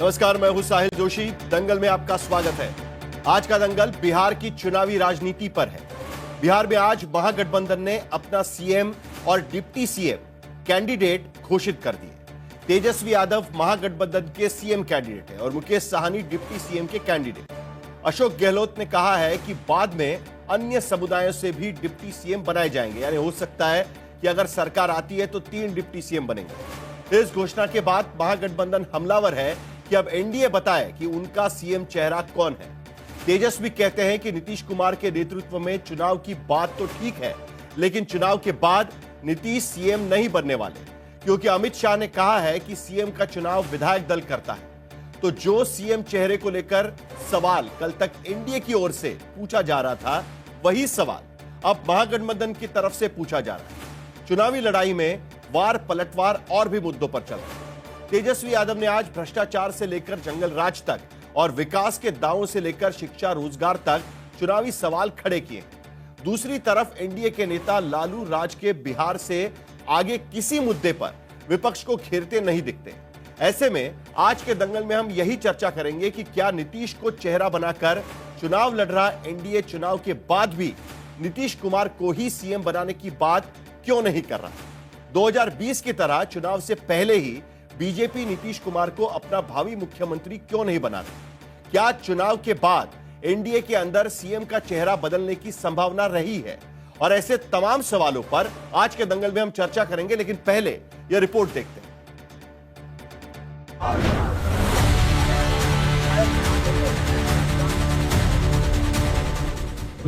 नमस्कार, मैं हूं साहिल जोशी। दंगल में आपका स्वागत है। आज का दंगल बिहार की चुनावी राजनीति पर है। बिहार में आज महागठबंधन ने अपना सीएम और डिप्टी सीएम कैंडिडेट घोषित कर दिए। तेजस्वी यादव महागठबंधन के सीएम कैंडिडेट हैं और मुकेश साहनी डिप्टी सीएम के कैंडिडेट। अशोक गहलोत ने कहा है कि बाद में अन्य समुदायों से भी डिप्टी सीएम बनाए जाएंगे, यानी हो सकता है कि अगर सरकार आती है तो 3 डिप्टी सीएम बनेंगे। इस घोषणा के बाद महागठबंधन हमलावर है कि अब एनडीए बताए कि उनका सीएम चेहरा कौन है। तेजस्वी कहते हैं कि नीतीश कुमार के नेतृत्व में चुनाव की बात तो ठीक है, लेकिन चुनाव के बाद नीतीश सीएम नहीं बनने वाले, क्योंकि अमित शाह ने कहा है कि सीएम का चुनाव विधायक दल करता है। तो जो सीएम चेहरे को लेकर सवाल कल तक एनडीए की ओर से पूछा जा रहा था, वही सवाल अब महागठबंधन की तरफ से पूछा जा रहा है। चुनावी लड़ाई में वार पलटवार और भी मुद्दों पर चल रहा है। तेजस्वी यादव ने आज भ्रष्टाचार से लेकर जंगल राज तक और विकास के दावों से लेकर शिक्षा रोजगार तक चुनावी सवाल खड़े किए। दूसरी तरफ एनडीए के नेता लालू राज के बिहार से आगे किसी मुद्दे पर विपक्ष को घेरते नहीं दिखते। ऐसे में आज के दंगल में हम यही चर्चा करेंगे कि क्या नीतीश को चेहरा बनाकर चुनाव लड़ रहा एनडीए चुनाव के बाद भी नीतीश कुमार को ही सीएम बनाने की बात क्यों नहीं कर रहा। 2020 की तरह चुनाव से पहले ही बीजेपी नीतीश कुमार को अपना भावी मुख्यमंत्री क्यों नहीं बना रही। क्या चुनाव के बाद एनडीए के अंदर सीएम का चेहरा बदलने की संभावना रही है। और ऐसे तमाम सवालों पर आज के दंगल में हम चर्चा करेंगे, लेकिन पहले यह रिपोर्ट देखते हैं।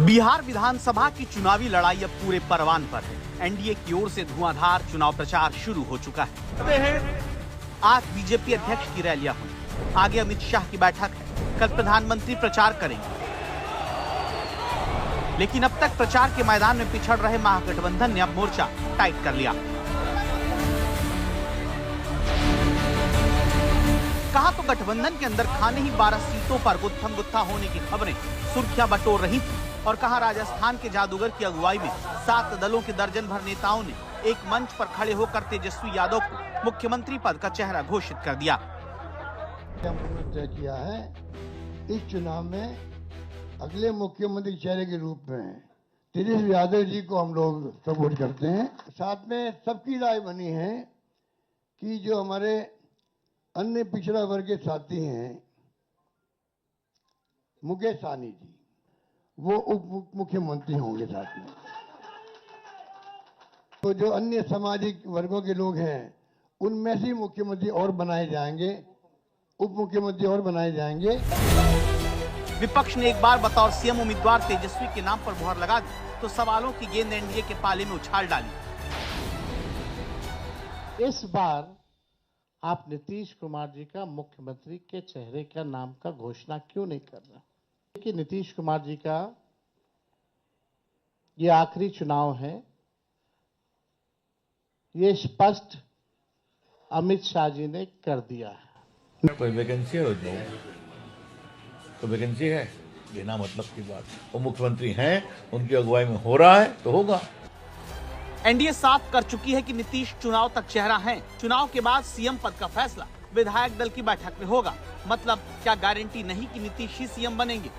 बिहार विधानसभा की चुनावी लड़ाई अब पूरे परवान पर है। एनडीए की ओर से धुआंधार चुनाव प्रचार शुरू हो चुका है। आज बीजेपी अध्यक्ष की रैलियां हुई, आगे अमित शाह की बैठक है, कल प्रधानमंत्री प्रचार करेंगे। लेकिन अब तक प्रचार के मैदान में पिछड़ रहे महागठबंधन ने अब मोर्चा टाइट कर लिया। कहा तो गठबंधन के अंदर खाने ही 12 सीटों पर गुत्थम गुत्था होने की खबरें सुर्खियां बटोर रही थी, और कहा राजस्थान के जादूगर की अगुवाई में 7 दलों के दर्जन भर नेताओं ने एक मंच पर खड़े होकर तेजस्वी यादव को मुख्यमंत्री पद का चेहरा घोषित कर दिया। हमने तय किया है इस चुनाव में अगले मुख्यमंत्री चेहरे के रूप में तेजस्वी यादव जी को हम लोग सपोर्ट करते हैं। साथ में सबकी राय बनी है कि जो हमारे अन्य पिछड़ा वर्ग के साथी हैं मुकेश साहनी जी, वो उप मुख्यमंत्री होंगे साथ में। तो जो अन्य सामाजिक वर्गों के लोग हैं उनमें से मुख्यमंत्री और बनाए जाएंगे, उप मुख्यमंत्री और बनाए जाएंगे। विपक्ष ने एक बार बतौर सीएम उम्मीदवार तेजस्वी के नाम पर मुहर लगा दी तो सवालों की गेंद एनडीए के पाले में उछाल डाली। इस बार आप नीतीश कुमार जी का मुख्यमंत्री के चेहरे का नाम का घोषणा क्यों नहीं कर रहे? कि नीतीश कुमार जी का ये आखिरी चुनाव है, ये स्पष्ट अमित शाह जी ने कर दिया है। कोई वैकेंसी है उसमें, तो वैकेंसी है, बिना मतलब की बात। वो मुख्यमंत्री हैं, उनकी अगुवाई में हो रहा है तो होगा। एनडीए साफ कर चुकी है कि नीतीश चुनाव तक चेहरा है। चुनाव के बाद सीएम पद का फैसला विधायक दल की बैठक में होगा। मतलब क्या गारंटी नहीं कि नीतीश ही सीएम बनेंगे।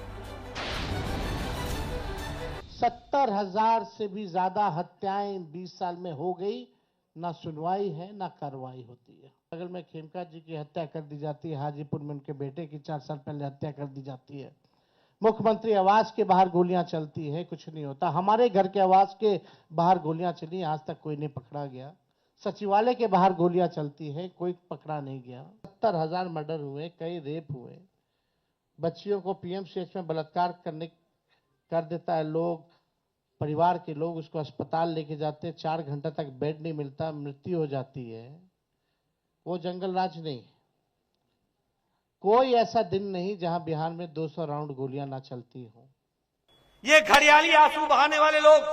70,000 से भी ज्यादा हत्याएं 20 साल में हो गई, ना सुनवाई है ना कार्रवाई होती है। बगल में खेमका जी की हत्या कर दी जाती है, हाजीपुर में उनके बेटे की 4 साल पहले हत्या कर दी जाती है। मुख्यमंत्री आवास के बाहर गोलियां चलती है, कुछ नहीं होता। हमारे घर के आवास के बाहर गोलियां चली, आज तक कोई नहीं पकड़ा गया। सचिवालय के बाहर गोलियां चलती है, कोई पकड़ा नहीं गया। 70,000 मर्डर हुए, कई रेप हुए। बच्चियों को पीएमसीएच में बलात्कार कर देता है लोग, परिवार के लोग उसको अस्पताल लेके जाते हैं, 4 घंटा तक बेड नहीं मिलता, मृत्यु हो जाती है। वो जंगल राज नहीं। कोई ऐसा दिन नहीं जहां बिहार में 200 राउंड गोलियां ना चलती हो। ये घड़ियाली आंसू बहाने वाले लोग,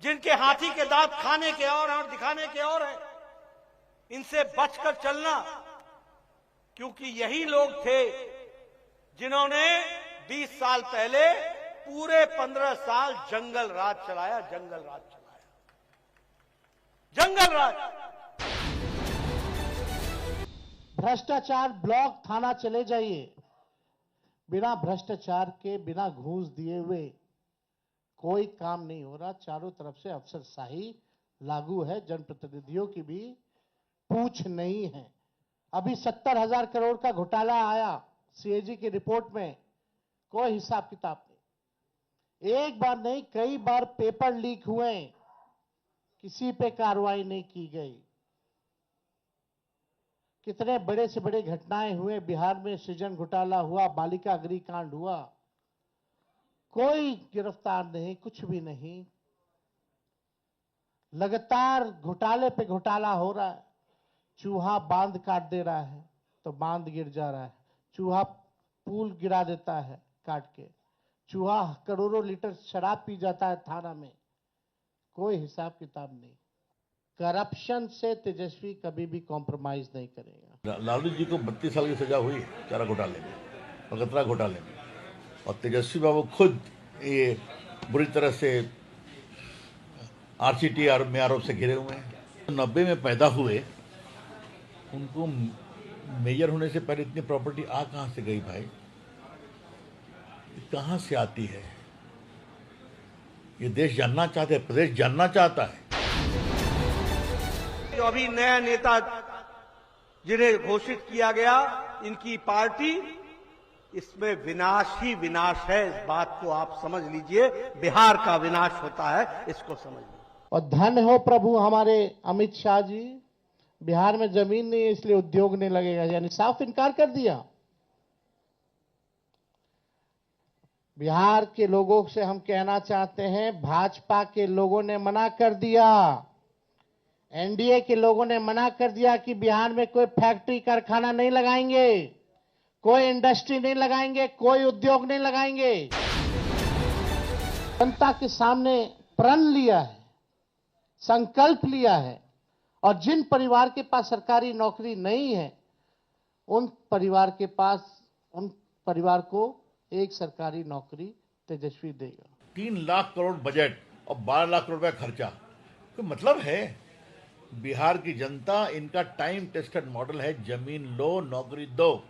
जिनके हाथी के दांत खाने के और दिखाने के और है, इनसे बचकर चलना, क्योंकि यही लोग थे जिन्होंने 20 साल पहले पूरे 15 साल जंगल राज चलाया। जंगल राज। भ्रष्टाचार ब्लॉक थाना चले जाइए, बिना भ्रष्टाचार के, बिना घूस दिए हुए कोई काम नहीं हो रहा। चारों तरफ से अफसरशाही लागू है, जनप्रतिनिधियों की भी पूछ नहीं है। अभी 70,000 करोड़ का घोटाला आया सीएजी की रिपोर्ट में, कोई हिसाब किताब नहीं। एक बार नहीं, कई बार पेपर लीक हुए, किसी पे कार्रवाई नहीं की गई। कितने बड़े से बड़े घटनाएं हुए बिहार में, सृजन घोटाला हुआ, बालिका गृह कांड हुआ, कोई गिरफ्तार नहीं, कुछ भी नहीं। लगातार घोटाले पे घोटाला हो रहा है। चूहा बांध काट दे रहा है तो बांध गिर जा रहा है, चूहा पुल गिरा देता है काट के, चूहा करोड़ों लीटर शराब पी जाता है थाना में, कोई हिसाब किताब नहीं। करप्शन से तेजस्वी कभी भी कॉम्प्रोमाइज नहीं करेगा। लालू जी को 32 साल की सजा हुई है चारा घोटाले में, अलकतरा घोटाले में, और तेजस्वी बाबू खुद ये बुरी तरह से आरसीटी में आरोप से घिरे हुए हैं। 90 में पैदा हुए, उनको मेजर होने से पहले इतनी प्रॉपर्टी आ कहाँ से गई भाई, कहाँ से आती है? ये देश जानना चाहते हैं, प्रदेश जानना चाहता है। जो अभी नया नेता जिन्हें घोषित किया गया, इनकी पार्टी, इसमें विनाश ही विनाश है। इस बात को आप समझ लीजिए, बिहार का विनाश होता है, इसको समझ लीजिए। और धन्य हो प्रभु हमारे अमित शाह जी, बिहार में जमीन नहीं है इसलिए उद्योग नहीं लगेगा, यानी साफ इनकार कर दिया। बिहार के लोगों से हम कहना चाहते हैं, भाजपा के लोगों ने मना कर दिया, एनडीए के लोगों ने मना कर दिया कि बिहार में कोई फैक्ट्री कारखाना नहीं लगाएंगे, कोई इंडस्ट्री नहीं लगाएंगे, कोई उद्योग नहीं लगाएंगे। जनता के सामने प्रण लिया है, संकल्प लिया है, और जिन परिवार के पास सरकारी नौकरी नहीं है, उन परिवार को एक सरकारी नौकरी तेजस्वी देगा। 3 लाख करोड़ बजट और 12 लाख करोड़ रुपया खर्चा, कोई मतलब है? बिहार की जनता, इनका टाइम टेस्टेड मॉडल है, जमीन लो नौकरी दो।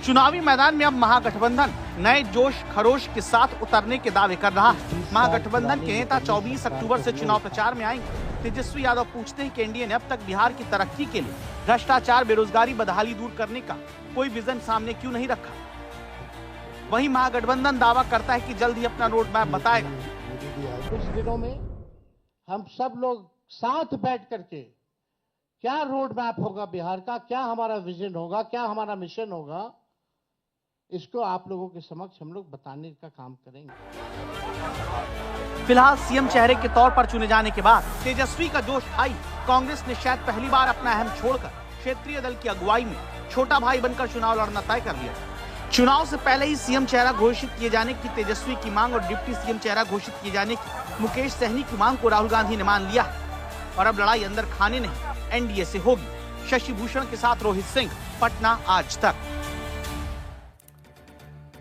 चुनावी मैदान में अब महागठबंधन नए जोश खरोश के साथ उतरने के दावे कर रहा है। महागठबंधन के नेता 24 अक्टूबर से चुनाव प्रचार में आएंगे। तेजस्वी यादव पूछते हैं कि एनडीए ने अब तक बिहार की तरक्की के लिए भ्रष्टाचार, बेरोजगारी, बदहाली दूर करने का कोई विजन सामने क्यों नहीं रखा। वहीं महागठबंधन दावा करता है कि जल्द ही अपना रोड मैप बताएगा। कुछ दिनों में हम सब लोग साथ बैठ करके क्या रोड मैप होगा बिहार का, क्या हमारा विजन होगा, क्या हमारा मिशन होगा, इसको आप लोगों के समक्ष हम लोग बताने का काम करेंगे। फिलहाल सीएम चेहरे के तौर पर चुने जाने के बाद तेजस्वी का जोश हाई। कांग्रेस ने शायद पहली बार अपना अहम छोड़कर क्षेत्रीय दल की अगुवाई में छोटा भाई बनकर चुनाव लड़ना तय कर लिया। चुनाव से पहले ही सीएम चेहरा घोषित किए जाने की तेजस्वी की मांग और डिप्टी सीएम चेहरा घोषित किए जाने की मुकेश सहनी की मांग को राहुल गांधी ने मान लिया है। और अब लड़ाई अंदर खाने नहीं, एनडीए से होगी। शशि भूषण के साथ रोहित सिंह, पटना, आज तक।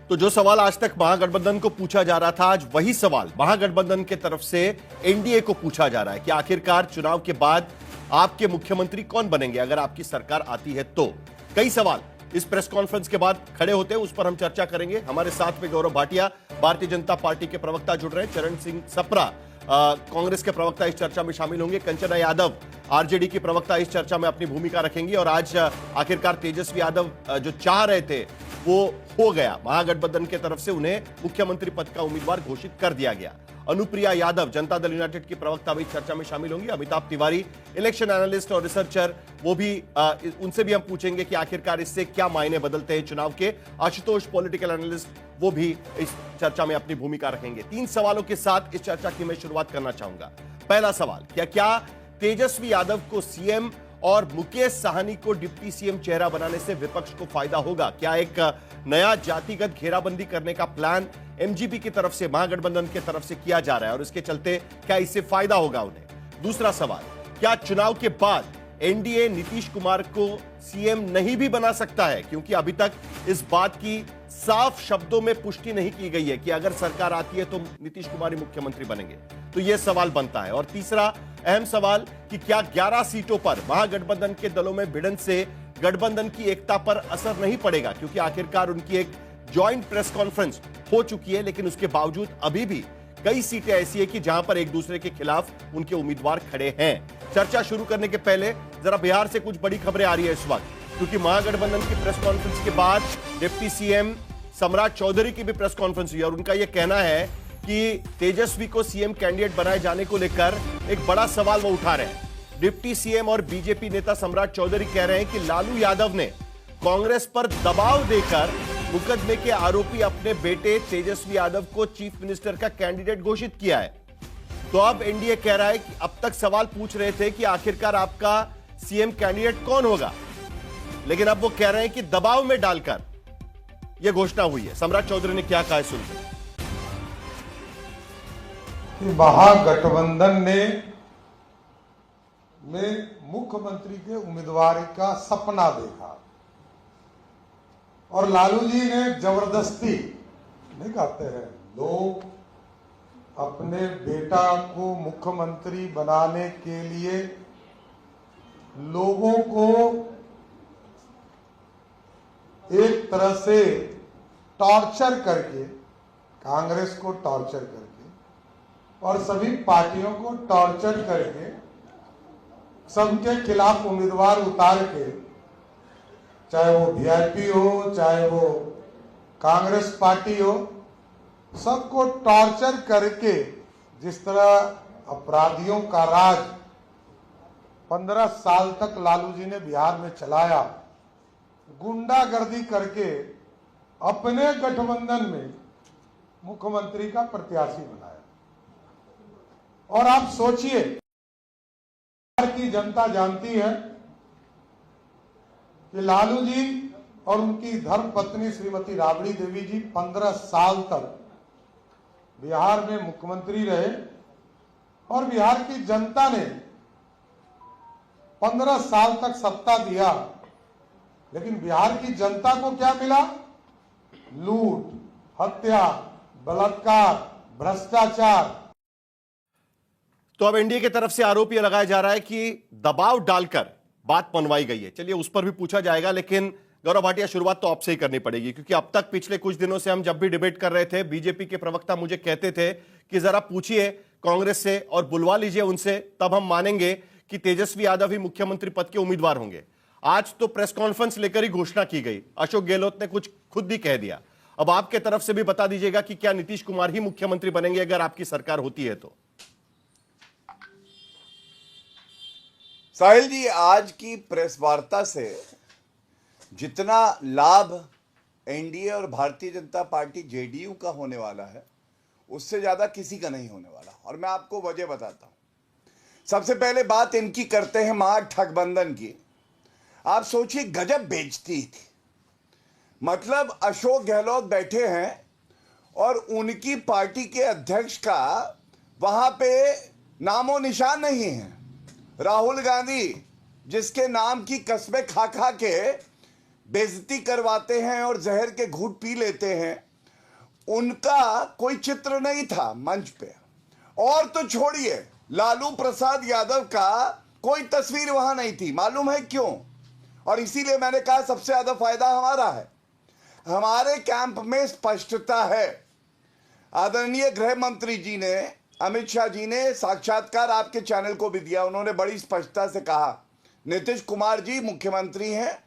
तो जो सवाल आज तक महागठबंधन को पूछा जा रहा था, आज वही सवाल महागठबंधन के तरफ से एनडीए को पूछा जा रहा है कि आखिरकार चुनाव के बाद आपके मुख्यमंत्री कौन बनेंगे अगर आपकी सरकार आती है तो। कई सवाल इस प्रेस कॉन्फ्रेंस के बाद खड़े होते हैं, उस पर हम चर्चा करेंगे। हमारे साथ में गौरव भाटिया, भारतीय जनता पार्टी के प्रवक्ता जुड़ रहे हैं, चरण सिंह सप्रा कांग्रेस के प्रवक्ता इस चर्चा में शामिल होंगे, कंचना यादव आरजेडी की प्रवक्ता इस चर्चा में अपनी भूमिका रखेंगी। और आज आखिरकार तेजस्वी यादव जो चाह रहे थे वो हो गया, महागठबंधन के तरफ से उन्हें मुख्यमंत्री पद का उम्मीदवार घोषित कर दिया गया। अनुप्रिया यादव जनता दल यूनाइटेड की प्रवक्ता भी चर्चा में शामिल होंगी। अमिताभ तिवारी इलेक्शन एनालिस्ट और रिसर्चर, वो भी उनसे भी हम पूछेंगे कि आखिरकार इससे क्या मायने बदलते हैं चुनाव के। आशुतोष पॉलिटिकल एनालिस्ट, वो भी इस चर्चा में अपनी भूमिका रखेंगे। 3 सवालों के साथ इस चर्चा की मैं शुरुआत करना चाहूंगा। पहला सवाल, क्या तेजस्वी यादव को सीएम और मुकेश साहनी को डिप्टी सीएम चेहरा बनाने से विपक्ष को फायदा होगा? क्या एक नया जातिगत घेराबंदी करने का प्लान एमजीपी की तरफ से, महागठबंधन की तरफ से किया जा रहा है और इसके चलते क्या इससे फायदा होगा उन्हें? दूसरा सवाल, क्या चुनाव के बाद एनडीए नीतीश कुमार को सीएम नहीं भी बना सकता है, क्योंकि अभी तक इस बात की साफ शब्दों में पुष्टि नहीं की गई है कि अगर सरकार आती है तो नीतीश कुमार ही मुख्यमंत्री बनेंगे। तो यह सवाल बनता है। और तीसरा अहम सवाल कि क्या 11 सीटों पर महागठबंधन के दलों में भिड़न से गठबंधन की एकता पर असर नहीं पड़ेगा, क्योंकि आखिरकार उनकी एक ज्वाइंट प्रेस कॉन्फ्रेंस हो चुकी है, लेकिन उसके बावजूद अभी भी कई सीटें ऐसी है कि जहां पर एक दूसरे के खिलाफ उनके उम्मीदवार खड़े हैं। चर्चा शुरू करने के पहले जरा बिहार से कुछ बड़ी खबरें आ रही है इस वक्त, क्योंकि महागठबंधन की प्रेस कॉन्फ्रेंस के बाद डिप्टी सीएम सम्राट चौधरी की भी प्रेस कॉन्फ्रेंस हुई और उनका यह कहना है कि तेजस्वी को सीएम कैंडिडेट बनाए जाने को लेकर एक बड़ा सवाल वो उठा रहे हैं। डिप्टी सीएम और बीजेपी नेता सम्राट चौधरी कह रहे हैं कि लालू यादव ने कांग्रेस पर दबाव देकर मुकदमे के आरोपी अपने बेटे तेजस्वी यादव को चीफ मिनिस्टर का कैंडिडेट घोषित किया है। तो अब एनडीए कह रहा है कि अब तक सवाल पूछ रहे थे कि आखिरकार आपका सीएम कैंडिडेट कौन होगा, लेकिन अब वो कह रहे हैं कि दबाव में डालकर यह घोषणा हुई है। सम्राट चौधरी ने क्या कहा है सुनते हैं। महागठबंधन ने मुख्यमंत्री के उम्मीदवार का सपना देखा और लालू जी ने जबरदस्ती नहीं कहते हैं, लोग अपने बेटा को मुख्यमंत्री बनाने के लिए लोगों को एक तरह से टॉर्चर करके, कांग्रेस को टॉर्चर करके और सभी पार्टियों को टॉर्चर करके सबके खिलाफ उम्मीदवार उतार के, चाहे वो वीआईपी हो चाहे वो कांग्रेस पार्टी हो, सबको टॉर्चर करके जिस तरह अपराधियों का राज 15 साल तक लालू जी ने बिहार में चलाया, गुंडागर्दी करके अपने गठबंधन में मुख्यमंत्री का प्रत्याशी बनाया। और आप सोचिए, बिहार की जनता जानती है कि लालू जी और उनकी धर्मपत्नी श्रीमती राबड़ी देवी जी 15 साल तक बिहार में मुख्यमंत्री रहे और बिहार की जनता ने 15 साल तक सत्ता दिया, लेकिन बिहार की जनता को क्या मिला? लूट, हत्या, बलात्कार, भ्रष्टाचार। तो अब एनडीए की तरफ से आरोप यह लगाया जा रहा है कि दबाव डालकर बात मनवाई गई है। चलिए उस पर भी पूछा जाएगा, लेकिन गौरव भाटिया शुरुआत तो आपसे ही करनी पड़ेगी, क्योंकि अब तक पिछले कुछ दिनों से हम जब भी डिबेट कर रहे थे, बीजेपी के प्रवक्ता मुझे कहते थे कि जरा पूछिए कांग्रेस से और बुलवा लीजिए उनसे, तब हम मानेंगे कि तेजस्वी यादव ही मुख्यमंत्री पद के उम्मीदवार होंगे। आज तो प्रेस कॉन्फ्रेंस लेकर ही घोषणा की गई, अशोक गहलोत ने कुछ खुद भी कह दिया। अब आपके तरफ से भी बता दीजिएगा कि क्या नीतीश कुमार ही मुख्यमंत्री बनेंगे अगर आपकी सरकार होती है तो? साहिल जी, आज की प्रेस वार्ता से जितना लाभ एनडीए और भारतीय जनता पार्टी जेडीयू का होने वाला है, उससे ज्यादा किसी का नहीं होने वाला। और मैं आपको वजह बताता हूं। सबसे पहले बात इनकी करते हैं महागठबंधन की। आप सोचिए, गजब बेइज्जती थी। मतलब अशोक गहलोत बैठे हैं और उनकी पार्टी के अध्यक्ष का वहां पे नामो निशान नहीं है। राहुल गांधी, जिसके नाम की कस्में खा खा के बेइज्जती करवाते हैं और जहर के घूंट पी लेते हैं, उनका कोई चित्र नहीं था मंच पे। और तो छोड़िए, लालू प्रसाद यादव का कोई तस्वीर वहां नहीं थी। मालूम है क्यों? और इसीलिए मैंने कहा सबसे ज्यादा फायदा हमारा है। हमारे कैंप में स्पष्टता है। आदरणीय गृह मंत्री जी ने, अमित शाह जी ने साक्षात्कार आपके चैनल को भी दिया। उन्होंने बड़ी स्पष्टता से कहा नीतीश कुमार जी मुख्यमंत्री हैं,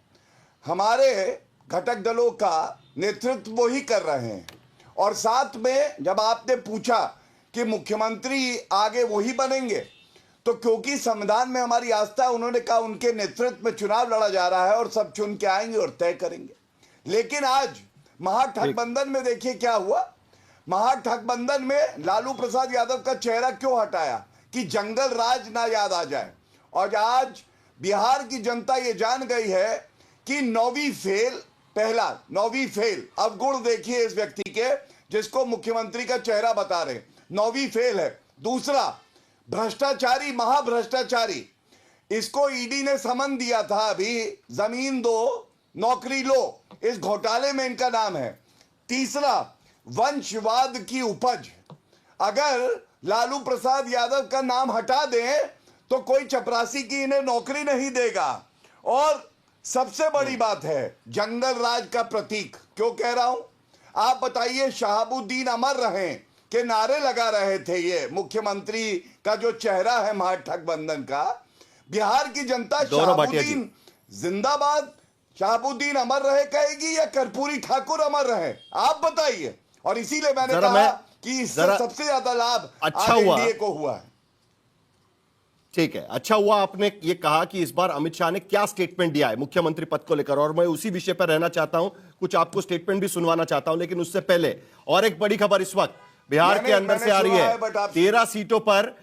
हमारे घटक दलों का नेतृत्व वो ही कर रहे हैं। और साथ में जब आपने पूछा कि मुख्यमंत्री आगे वही बनेंगे, तो क्योंकि संविधान में हमारी आस्था है, उन्होंने कहा उनके नेतृत्व में चुनाव लड़ा जा रहा है और सब चुन के आएंगे और तय करेंगे। लेकिन आज महागठबंधन में देखिए क्या हुआ। महागठबंधन में लालू प्रसाद यादव का चेहरा क्यों हटाया? कि जंगल राज ना याद आ जाए। और आज बिहार की जनता ये जान गई है कि 9वीं फेल, पहला 9वीं फेल, अवगुण देखिए इस व्यक्ति के जिसको मुख्यमंत्री का चेहरा बता रहे, 9वीं फेल है। दूसरा, भ्रष्टाचारी, महाभ्रष्टाचारी। इसको ईडी ने समन दिया था अभी, जमीन दो नौकरी लो, इस घोटाले में इनका नाम है। तीसरा, वंशवाद की उपज। अगर लालू प्रसाद यादव का नाम हटा दें तो कोई चपरासी की इन्हें नौकरी नहीं देगा। और सबसे बड़ी बात है, जंगल राज का प्रतीक। क्यों कह रहा हूं, आप बताइए, शहाबुद्दीन अमर रहें के नारे लगा रहे थे ये मुख्यमंत्री का जो चेहरा है महागठबंधन का। बिहार की जनता शहाबुद्दीन जिंदाबाद, शहाबुद्दीन अमर रहे कहेगी या कर्पूरी ठाकुर अमर रहे, आप बताइए। और इसीलिए मैंने कहा कि इससे सबसे ज्यादा लाभ अच्छा आज हुआ एनडीए को हुआ है। ठीक है, अच्छा हुआ आपने ये कहा कि इस बार अमित शाह ने क्या स्टेटमेंट दिया है मुख्यमंत्री पद को लेकर, और मैं उसी विषय पर रहना चाहता हूं, कुछ आपको स्टेटमेंट भी सुनवाना चाहता हूं। लेकिन उससे पहले और एक बड़ी खबर इस वक्त बिहार के अंदर से आ रही है। 13 सीटों पर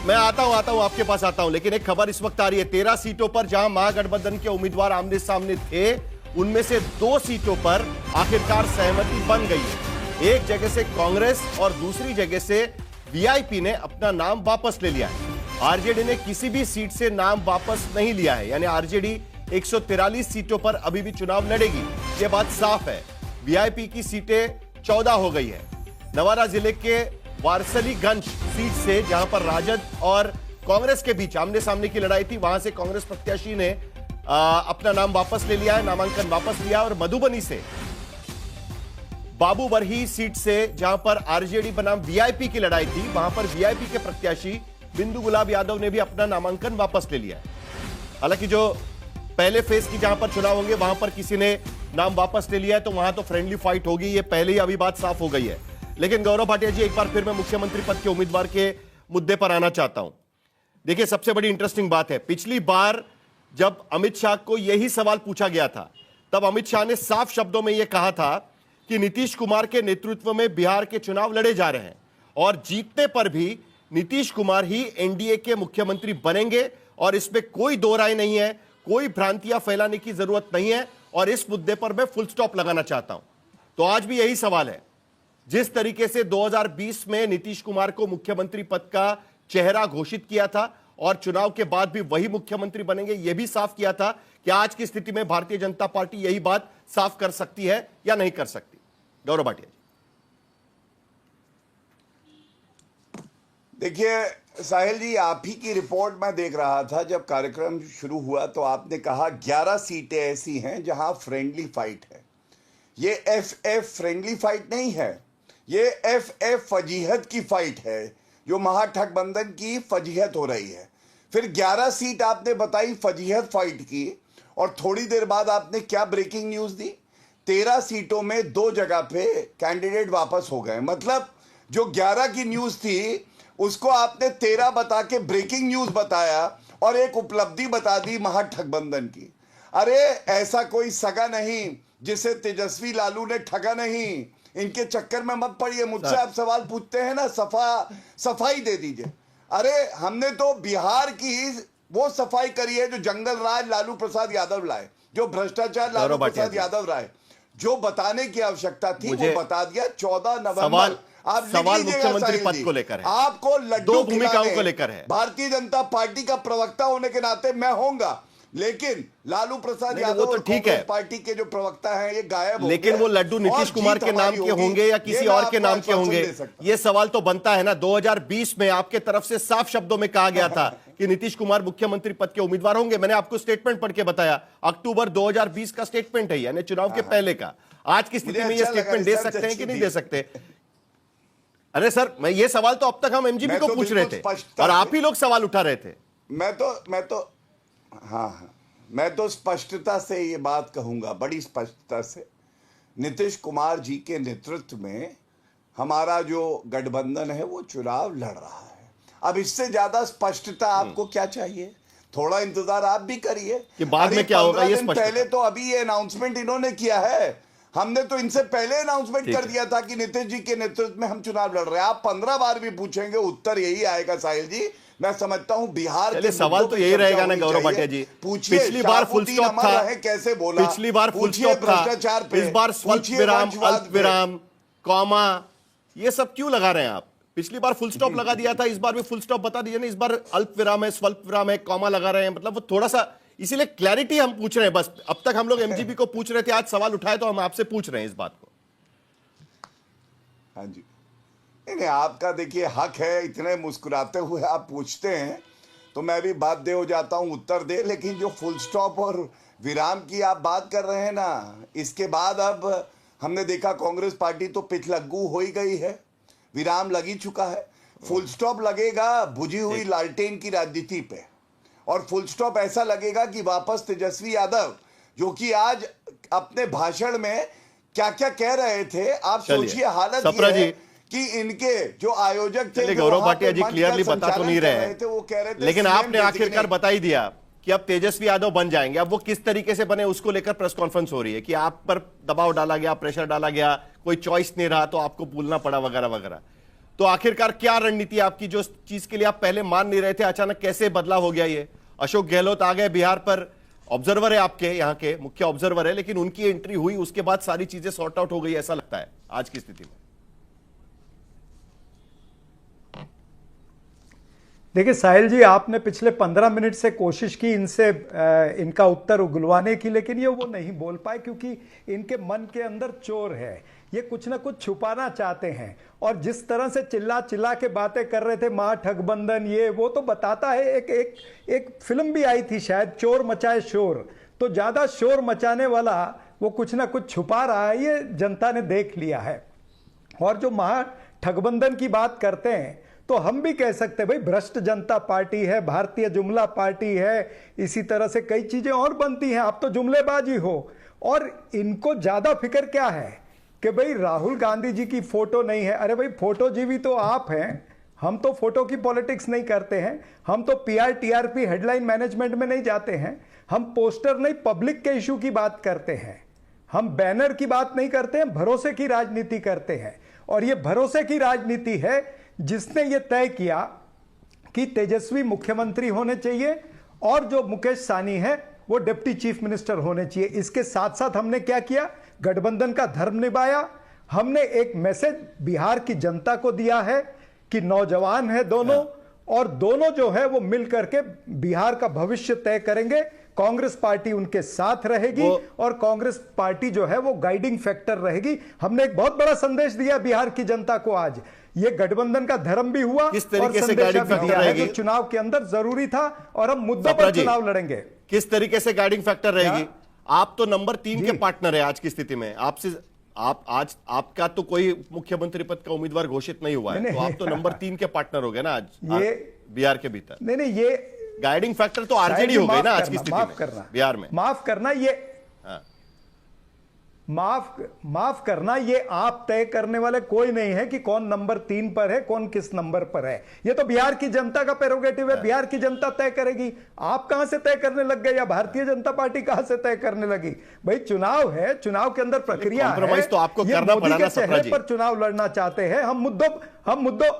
मैं आता हूं, आपके पास आता हूं, लेकिन एक खबर इस वक्त आ रही है 13 सीटों पर जहां महागठबंधन के उम्मीदवार आमने सामने थे, उनमें से 2 सीटों पर आखिरकार सहमति बन गई है। एक जगह से कांग्रेस और दूसरी जगह से वीआईपी ने अपना नाम वापस ले लिया है। आरजेडी ने किसी भी सीट से नाम वापस नहीं लिया है, यानी आरजेडी 143 सीटों पर अभी भी चुनाव लड़ेगी, यह बात साफ है। वीआईपी की सीटें 14 हो गई है। नवादा जिले के वारसलीगंज सीट से, जहां पर राजद और कांग्रेस के बीच आमने सामने की लड़ाई थी, वहां से कांग्रेस प्रत्याशी ने अपना नाम वापस ले लिया है, नामांकन वापस लिया। और मधुबनी से बाबू बरही सीट से, जहां पर आरजेडी बनाम वीआईपी की लड़ाई थी, वहां पर वीआईपी के प्रत्याशी बिंदु गुलाब यादव ने भी अपना नामांकन वापस ले लिया है। हालांकि जो पहले फेज की जहां पर चुनाव होंगे वहां पर किसी ने नाम वापस ले लिया है, तो वहां तो फ्रेंडली फाइट होगी, ये पहले ही अभी बात साफ हो गई है। लेकिन गौरव भाटिया जी, एक बार फिर मैं मुख्यमंत्री पद के उम्मीदवार के मुद्दे पर आना चाहता हूं। देखिए, सबसे बड़ी इंटरेस्टिंग बात है, पिछली बार जब अमित शाह को यही सवाल पूछा गया था, तब अमित शाह ने साफ शब्दों में यह कहा था कि नीतीश कुमार के नेतृत्व में बिहार के चुनाव लड़े जा रहे हैं और जीतने पर भी नीतीश कुमार ही एनडीए के मुख्यमंत्री बनेंगे, और इसमें कोई दो राय नहीं है, कोई भ्रांतियां फैलाने की जरूरत नहीं है, और इस मुद्दे पर मैं फुल स्टॉप लगाना चाहता हूं। तो आज भी यही सवाल है, जिस तरीके से 2020 में नीतीश कुमार को मुख्यमंत्री पद का चेहरा घोषित किया था और चुनाव के बाद भी वही मुख्यमंत्री बनेंगे, यह भी साफ किया था कि आज की स्थिति में भारतीय जनता पार्टी यही बात साफ कर सकती है या नहीं कर सकती। गौरव भाटिया जी। देखिए साहिल जी, आप ही की रिपोर्ट मैं देख रहा था जब कार्यक्रम शुरू हुआ, तो आपने कहा 11 सीटें ऐसी हैं जहां फ्रेंडली फाइट है। ये एफ फ्रेंडली फाइट नहीं है, ये एफ फजीहत की फाइट है, जो महागठबंधन की फजीहत हो रही है। फिर 11 सीट आपने बताई फजीहत फाइट की, और थोड़ी देर बाद आपने क्या ब्रेकिंग न्यूज दी, 13 सीटों में 2 जगह पे कैंडिडेट वापस हो गए। मतलब जो 11 की न्यूज थी उसको आपने 13 बता के ब्रेकिंग न्यूज बताया और एक उपलब्धि बता दी महागठबंधन की। अरे ऐसा कोई सगा नहीं जिसे तेजस्वी लालू ने ठगा नहीं, इनके चक्कर में मत पड़िए। मुझसे आप सवाल पूछते हैं ना, सफाई दे दीजिए। अरे हमने तो बिहार की वो सफाई करी है जो जंगल राज लालू प्रसाद यादव लाए, जो भ्रष्टाचार लालू प्रसाद यादव लाए, जो बताने की आवश्यकता थी वो बता दिया। 14 नवंबर आप सवाल मुख्यमंत्री पद को लेकर है, आपको लड्डू 2 भूमिकाओं को लेकर है। भारतीय जनता पार्टी का प्रवक्ता होने के नाते मैं होऊंगा, लेकिन लालू प्रसाद यादव तो ठीक है, पार्टी के जो प्रवक्ता हैं ये गायब हो गए। लेकिन वो लड्डू नीतीश कुमार के नाम के होंगे या किसी और के नाम के होंगे, ये सवाल तो बनता है ना। 2020 में आपके तरफ से साफ शब्दों में कहा गया था कि नीतीश कुमार मुख्यमंत्री पद के उम्मीदवार होंगे। मैंने आपको स्टेटमेंट पढ़ के बताया, अक्टूबर 2020 का स्टेटमेंट है, यानी चुनाव के पहले का। आज की स्थिति में ये स्टेटमेंट दे सकते हैं कि नहीं दे सकते? अरे सर, मैं ये सवाल तो अब तक हम एमजीपी को पूछ रहे थे और आप ही लोग सवाल उठा रहे थे। मैं तो स्पष्टता से ये बात कहूंगा, बड़ी स्पष्टता से, नीतीश कुमार जी के नेतृत्व में हमारा जो गठबंधन है वो चुनाव लड़ रहा है। अब इससे ज्यादा स्पष्टता आपको क्या चाहिए? थोड़ा इंतजार आप भी करिए कि बाद में क्या होगा। ये पहले तो अभी ये अनाउंसमेंट इन्होंने किया है, हमने तो इनसे पहले अनाउंसमेंट कर दिया था कि नीतीश जी के नेतृत्व में हम चुनाव लड़ रहे हैं। आप 15 बार भी पूछेंगे उत्तर यही आएगा साहिल जी। मैं समझता हूं बिहार के सवाल तो यही रहेगा ना गौरव भाटिया जी। पिछली बार फुल स्टॉप था, कैसे बोला, पिछली बार फुल स्टॉप था, इस बार स्वल्प विराम, अल्प विराम, कॉमा, ये सब क्यों लगा रहे हैं आप? पिछली बार फुल स्टॉप लगा दिया था, इस बार भी फुल स्टॉप बता दीजिए ना। इस बार अल्प विराम है, स्वल्प विराम है, कॉमा लगा रहे हैं, मतलब वो थोड़ा सा, इसीलिए क्लैरिटी हम पूछ रहे हैं बस। अब तक हम लोग एमजीपी को पूछ रहे थे, आज सवाल उठाए तो हम आपसे पूछ रहे हैं इस बात को। हाँ जी, नहीं, आपका देखिए हक है, इतने मुस्कुराते हुए आप पूछते हैं तो मैं भी बाध्य हो जाता हूं उत्तर दे। लेकिन जो फुल स्टॉप और विराम की आप बात कर रहे हैं ना, इसके बाद अब हमने देखा कांग्रेस पार्टी तो पिछलग्गू हो ही गई है, विराम लग ही चुका है। फुल स्टॉप लगेगा बुझी हुई लालटेन की राजनीति पे, और फुल स्टॉप ऐसा लगेगा कि वापस तेजस्वी यादव, जो कि आज अपने भाषण में क्या क्या कह रहे थे, आप सोचिए। हालत ये है कि इनके जो आयोजक थे, गौरव भाटिया जी क्लियरली बता तो नहीं रहे थे, वो कह रहे थे, लेकिन आपने आखिरकार बता ही दिया कि अब तेजस्वी यादव बन जाएंगे। अब वो किस तरीके से बने उसको लेकर प्रेस कॉन्फ्रेंस हो रही है कि आप पर दबाव डाला गया, प्रेशर डाला गया, कोई चॉइस नहीं रहा तो आपको बोलना पड़ा, वगैरह वगैरह। तो आखिरकार क्या रणनीति आपकी, जो चीज के लिए आप पहले मान नहीं रहे थे, अचानक कैसे बदलाव हो गया ये? अशोक गहलोत आ गए बिहार पर, ऑब्जर्वर है आपके यहाँ के, मुख्य ऑब्जर्वर है, लेकिन उनकी एंट्री हुई, उसके बाद सारी चीजें सॉर्ट आउट हो गई, ऐसा लगता है आज की स्थिति में। देखिए साहिल जी, आपने पिछले 15 मिनट से कोशिश की इनसे इनका उत्तर उगलवाने की, लेकिन ये वो नहीं बोल पाए क्योंकि इनके मन के अंदर चोर है, ये कुछ ना कुछ छुपाना चाहते हैं। और जिस तरह से चिल्ला चिल्ला के बातें कर रहे थे, महाठगबंधन ये वो, तो बताता है एक फिल्म भी आई थी शायद, चोर मचाए शोर। तो ज्यादा शोर मचाने वाला वो कुछ ना कुछ छुपा रहा है, ये जनता ने देख लिया है। और जो महाठगबंधन की बात करते हैं तो हम भी कह सकते हैं भाई, भ्रष्ट जनता पार्टी है, भारतीय जुमला पार्टी है, इसी तरह से कई चीजें और बनती हैं। आप तो जुमलेबाजी हो। और इनको ज्यादा फिक्र क्या है कि भाई राहुल गांधी जी की फोटो नहीं है। अरे भाई, फोटो जीवी तो आप हैं, हम तो फोटो की पॉलिटिक्स नहीं करते हैं। हम तो पीआर टीआरपी हेडलाइन मैनेजमेंट में नहीं जाते हैं। हम पोस्टर नहीं, पब्लिक के इशू की बात करते हैं। हम बैनर की बात नहीं करते हैं, भरोसे की राजनीति करते हैं। और ये भरोसे की राजनीति है जिसने ये तय किया कि तेजस्वी मुख्यमंत्री होने चाहिए और जो मुकेश साहनी है वो डिप्टी चीफ मिनिस्टर होने चाहिए। इसके साथ साथ हमने क्या किया, गठबंधन का धर्म निभाया। हमने एक मैसेज बिहार की जनता को दिया है कि नौजवान है दोनों, और दोनों जो है वो मिल करके बिहार का भविष्य तय करेंगे। कांग्रेस पार्टी उनके साथ रहेगी और कांग्रेस पार्टी जो है वो गाइडिंग फैक्टर रहेगी। हमने एक बहुत बड़ा संदेश दिया बिहार की जनता को आज। ये गठबंधन का धर्म भी हुआ, किस तरीके से गाइडिंग फैक्टर रहेगी, जो चुनाव के अंदर जरूरी था, और हम मुद्दों पर चुनाव लड़ेंगे। किस तरीके से गाइडिंग फैक्टर रहेगी? आप तो नंबर 3 के पार्टनर है आज की स्थिति में। आपसे आज आपका तो कोई मुख्यमंत्री पद का उम्मीदवार घोषित नहीं हुआ है, तो आप तो नंबर 3 के पार्टनर हो गए ना आज ये बिहार के भीतर। नहीं, ये गाइडिंग फैक्टर तो आरजेडी हो गई ना आज की स्थिति में बिहार में। माफ करना, ये माफ करना, ये आप तय करने वाले कोई नहीं है कि कौन नंबर 3 पर है, कौन किस नंबर पर है। ये तो बिहार की जनता का प्रेरोगेटिव है, बिहार की जनता तय करेगी। आप कहां से तय करने लग गए, या भारतीय जनता पार्टी कहां से तय करने लगी? भाई चुनाव है, चुनाव के अंदर प्रक्रिया है, कॉम्प्रोमाइज तो आपको करना पड़ा ना सपना जी। पर चुनाव लड़ना चाहते हैं। हम मुद्दों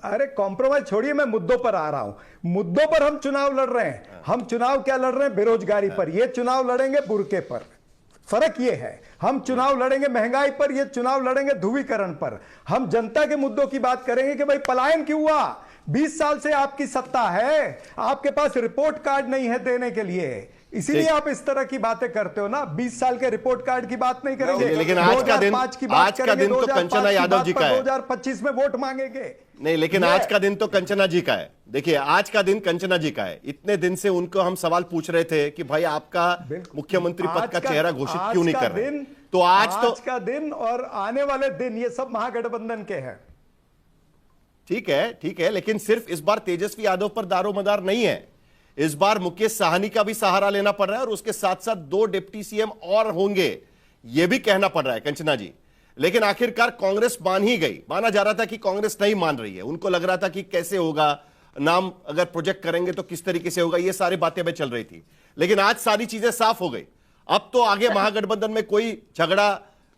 अरे कॉम्प्रोमाइज छोड़िए, मैं मुद्दों पर आ रहा हूं। मुद्दों पर हम चुनाव लड़ रहे हैं। हम चुनाव क्या लड़ रहे हैं? बेरोजगारी पर। ये चुनाव लड़ेंगे बुर्के पर। फर्क ये है, हम चुनाव लड़ेंगे महंगाई पर, ये चुनाव लड़ेंगे ध्रुवीकरण पर। हम जनता के मुद्दों की बात करेंगे कि भाई पलायन क्यों हुआ? 20 साल से आपकी सत्ता है, आपके पास रिपोर्ट कार्ड नहीं है देने के लिए, इसीलिए आप इस तरह की बातें करते हो ना। 20 साल के रिपोर्ट कार्ड की बात नहीं करेंगे, लेकिन आज का दिन तो कंचना यादव जी का है। 2025 में वोट मांगेंगे नहीं, लेकिन आज का दिन तो कंचना जी का है। देखिए, आज का दिन कंचना जी का है। इतने दिन से उनको हम सवाल पूछ रहे थे कि भाई आपका मुख्यमंत्री पद का चेहरा घोषित क्यों नहीं कर रहे? तो आज का दिन और आने वाले दिन ये सब महागठबंधन के हैं। ठीक है, लेकिन सिर्फ इस बार तेजस्वी यादव पर दारोमदार नहीं है। इस बार मुकेश साहनी का भी सहारा लेना पड़ रहा है, और उसके साथ साथ 2 डिप्टी सीएम और होंगे, यह भी कहना पड़ रहा है कंचना जी। लेकिन आखिरकार कांग्रेस मान ही गई। माना जा रहा था कि कांग्रेस नहीं मान रही है, उनको लग रहा था कि कैसे होगा, नाम अगर प्रोजेक्ट करेंगे तो किस तरीके से होगा, ये सारी बातें में चल रही थी। लेकिन आज सारी चीजें साफ हो गई। अब तो आगे महागठबंधन में कोई झगड़ा,